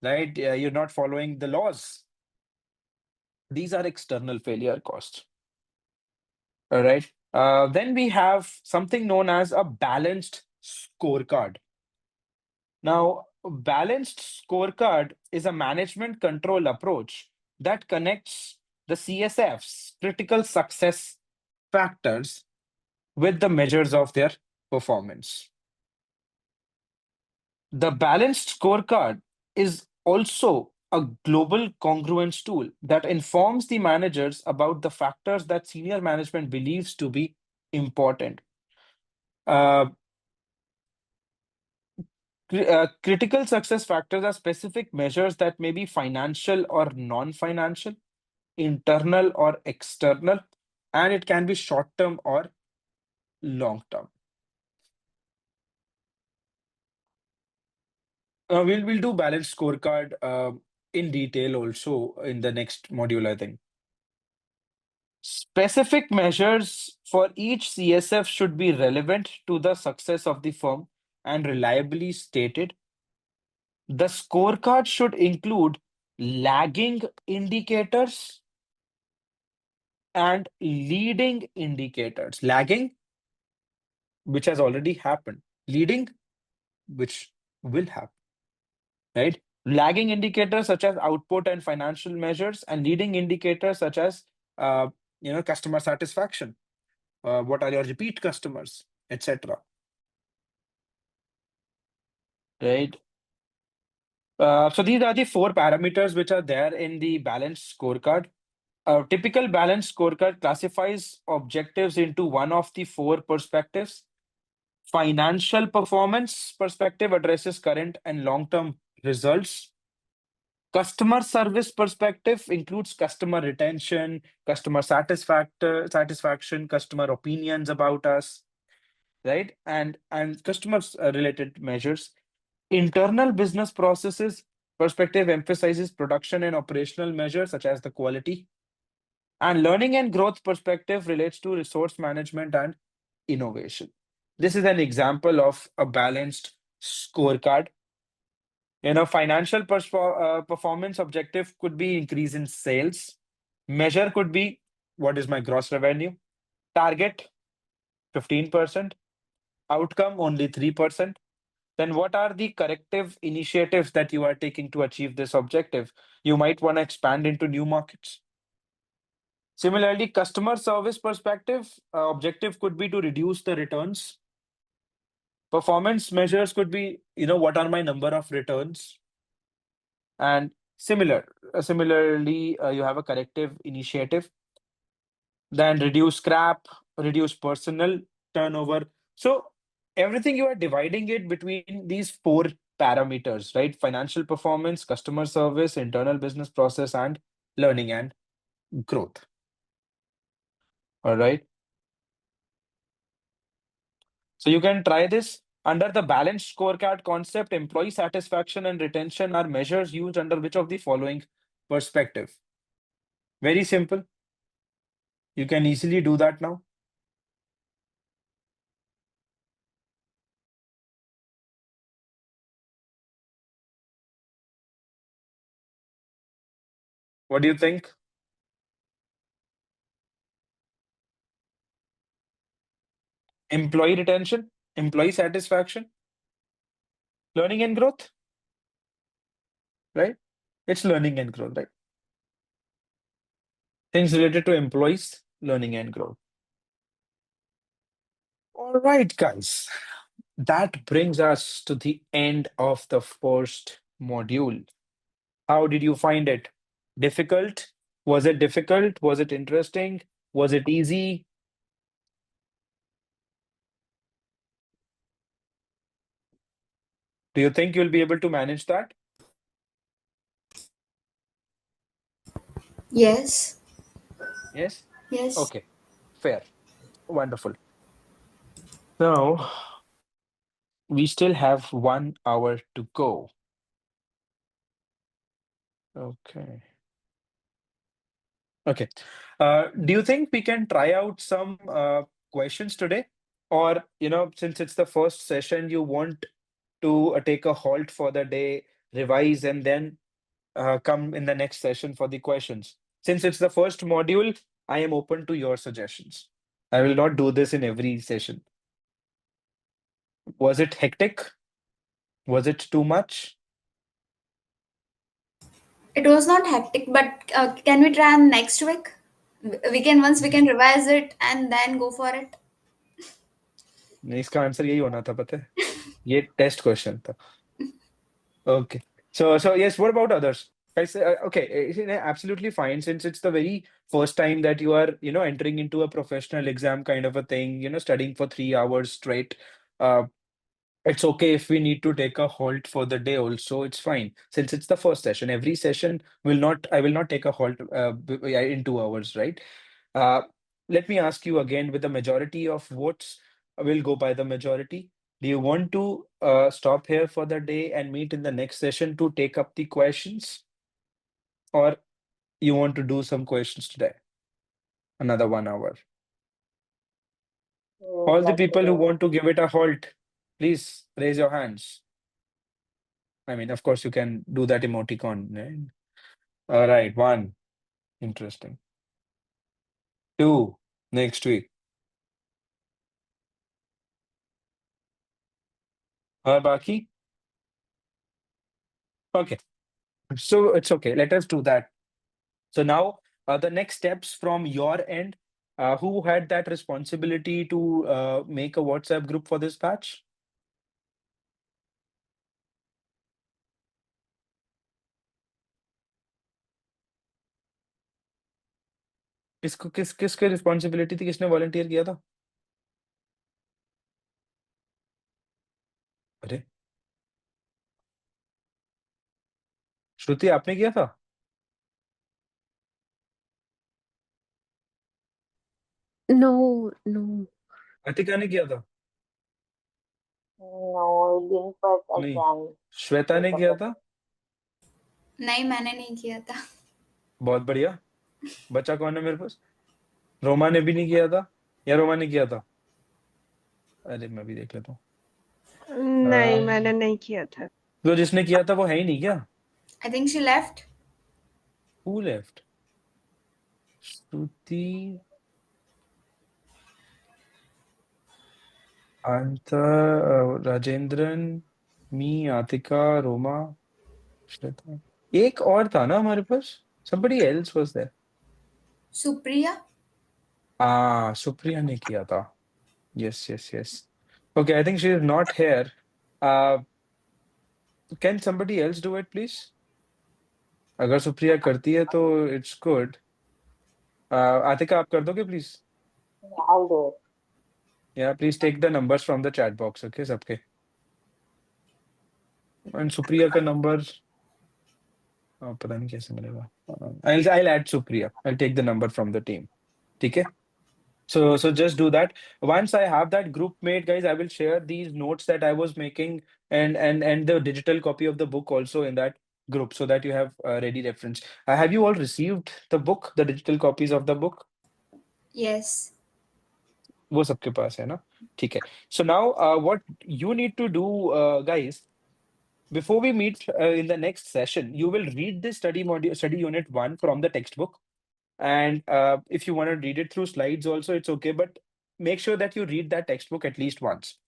[SPEAKER 1] right? You're not following the laws. These are external failure costs. All right. Then we have something known as a balanced scorecard. Now, balanced scorecard is a management control approach that connects the CSF's critical success factors with the measures of their performance. The balanced scorecard is also a global congruence tool that informs the managers about the factors that senior management believes to be important. Uh, Critical success factors are specific measures that may be financial or non-financial, internal or external, and it can be short-term or long-term. We'll do balanced scorecard in detail also in the next module, I think. Specific measures for each CSF should be relevant to the success of the firm and reliably stated. The scorecard should include lagging indicators and leading indicators. Lagging, which has already happened. Leading, which will happen, right? Lagging indicators such as output and financial measures, and leading indicators such as customer satisfaction. What are your repeat customers, etc. Right? So these are the 4 parameters which are there in the balanced scorecard. A typical balanced scorecard classifies objectives into one of the 4 perspectives. Financial performance perspective addresses current and long-term results. Customer service perspective includes customer retention, customer satisfaction, customer opinions about us, right? And customer related measures. Internal business processes perspective emphasizes production and operational measures such as the quality. And learning and growth perspective relates to resource management and innovation. This is an example of a balanced scorecard. Financial performance objective could be increase in sales. Measure could be what is my gross revenue. Target 15%. Outcome only 3%. Then what are the corrective initiatives that you are taking to achieve this objective? You might want to expand into new markets. Similarly, customer service perspective, objective could be to reduce the returns. Performance measures could be, what are my number of returns? And similarly, you have a corrective initiative. Then reduce scrap, reduce personnel turnover. So everything you are dividing it between these 4 parameters, right? Financial performance, customer service, internal business process, and learning and growth. All right. So you can try this. Under the balanced scorecard concept, employee satisfaction and retention are measures used under which of the following perspective? Very simple. You can easily do that now. What do you think? Employee retention, employee satisfaction, learning and growth, right? It's learning and growth, right? Things related to employees, learning and growth. All right, guys. That brings us to the end of the first module. How did you find it? Difficult? Was it difficult? Was it interesting? Was it easy? Do you think you'll be able to manage that?
[SPEAKER 7] Yes.
[SPEAKER 1] Yes?
[SPEAKER 7] Yes.
[SPEAKER 1] Okay, fair. Wonderful. Now, we still have 1 hour to go. Okay. Okay. Do you think we can try out some questions today? Or, since it's the first session, you want to take a halt for the day, revise, and then come in the next session for the questions. Since it's the first module, I am open to your suggestions. I will not do this in every session. Was it hectic? Was it too much?
[SPEAKER 7] It was not hectic, but can we try on next week? Once we can revise it and then go for it.
[SPEAKER 1] नहीं, इसका answer यही होना था, पता है? ये test question था. Okay. So yes, what about others? Guys, okay, absolutely fine, since it's the very first time that you are, entering into a professional exam kind of a thing, studying for 3 hours straight. Uh, it's okay if we need to take a halt for the day also, it's fine. Since it's the first session, every session I will not take a halt in 2 hours, right? Uh, Let me ask you again, with the majority of votes, will go by the majority. Do you want to stop here for the day and meet in the next session to take up the questions? Or you want to do some questions today? Another 1 hour. All the
[SPEAKER 2] Let's
[SPEAKER 1] people who
[SPEAKER 2] do
[SPEAKER 1] want to give it a halt, please raise your hands. I mean, of course, you can do that emoticon. Right? All right, 1. Interesting. 2. Next week. Baki? Okay. So it's okay. Let us do that. So now the next steps from your end, who had that responsibility to make a WhatsApp group for this batch? किसकी responsibility थी, किसने volunteer किया था? अरे श्रुति, आपने किया था?
[SPEAKER 5] No, no.
[SPEAKER 1] Atika ने किया था?
[SPEAKER 2] No, link पर I
[SPEAKER 1] नहीं.
[SPEAKER 2] can
[SPEAKER 1] श्वेता ने
[SPEAKER 2] take
[SPEAKER 1] किया
[SPEAKER 2] up
[SPEAKER 1] था?
[SPEAKER 7] नहीं, मैंने नहीं किया था.
[SPEAKER 1] बहुत बढ़िया. बचा कौन है मेरे पास? रोमा ने भी नहीं किया था, या रोमा ने किया था? अरे मैं भी देख लेता हूँ.
[SPEAKER 4] नहीं, मैंने नहीं किया था.
[SPEAKER 1] तो जिसने किया था वो है ही नहीं क्या?
[SPEAKER 7] I think she left.
[SPEAKER 1] Who left? Shruti, Anta, Rajendran, मी, आतिका, रोमा, श्वेता. एक और था ना हमारे पास? Somebody else was there.
[SPEAKER 7] Supriya.
[SPEAKER 1] Supriya ने किया था. Yes. Okay, I think she is not here. Can somebody else do it, please? अगर सुप्रिया करती है तो it's good. आतिका, आप कर दोगे please?
[SPEAKER 2] Yeah, I'll do it.
[SPEAKER 1] Yeah, please take the numbers from the chat box, okay, सबके. And Supriya का number पता नहीं कैसे मिलेगा. I'll add Supriya. I'll take the number from the team. ठीक है? So just do that. Once I have that group made, guys, I will share these notes that I was making and the digital copy of the book also in that group, so that you have ready reference. Have you all received the book, the digital copies of the book?
[SPEAKER 7] Yes.
[SPEAKER 1] वो सबके पास है ना? ठीक है. So now what you need to do, guys, before we meet in the next session, you will read this study unit 1 from the textbook. And if you want to read it through slides also, it's okay, but make sure that you read that textbook at least once.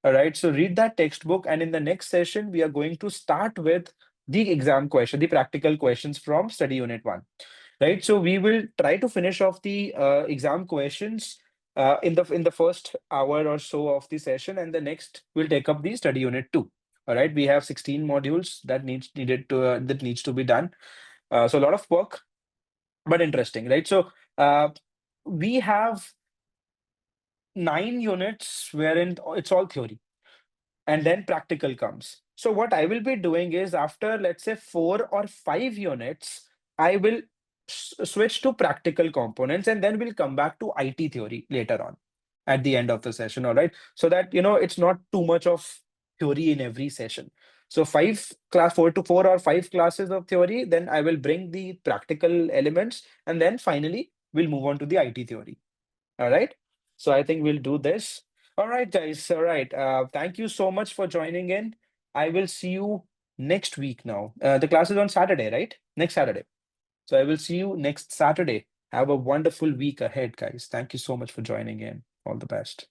[SPEAKER 1] All right, so read that textbook, and in the next session, we are going to start with the exam question, the practical questions from study unit 1. Right, so we will try to finish off the exam questions in the first hour or so of the session, and the next we'll take up the study unit 2. All right, we have 16 modules that needs to be done. So a lot of work, but interesting, right? So we have 9 units wherein it's all theory, and then practical comes. So what I will be doing is, after let's say 4 or 5 units, I will switch to practical components, and then we'll come back to IT theory later on at the end of the session. All right, so that it's not too much of theory in every session. So 4 or 5 classes of theory, then I will bring the practical elements, and then finally we'll move on to the IT theory. All right. So I think we'll do this. All right, guys. All right. Thank you so much for joining in. I will see you next week now. The class is on Saturday, right? Next Saturday. So I will see you next Saturday. Have a wonderful week ahead, guys. Thank you so much for joining in. All the best.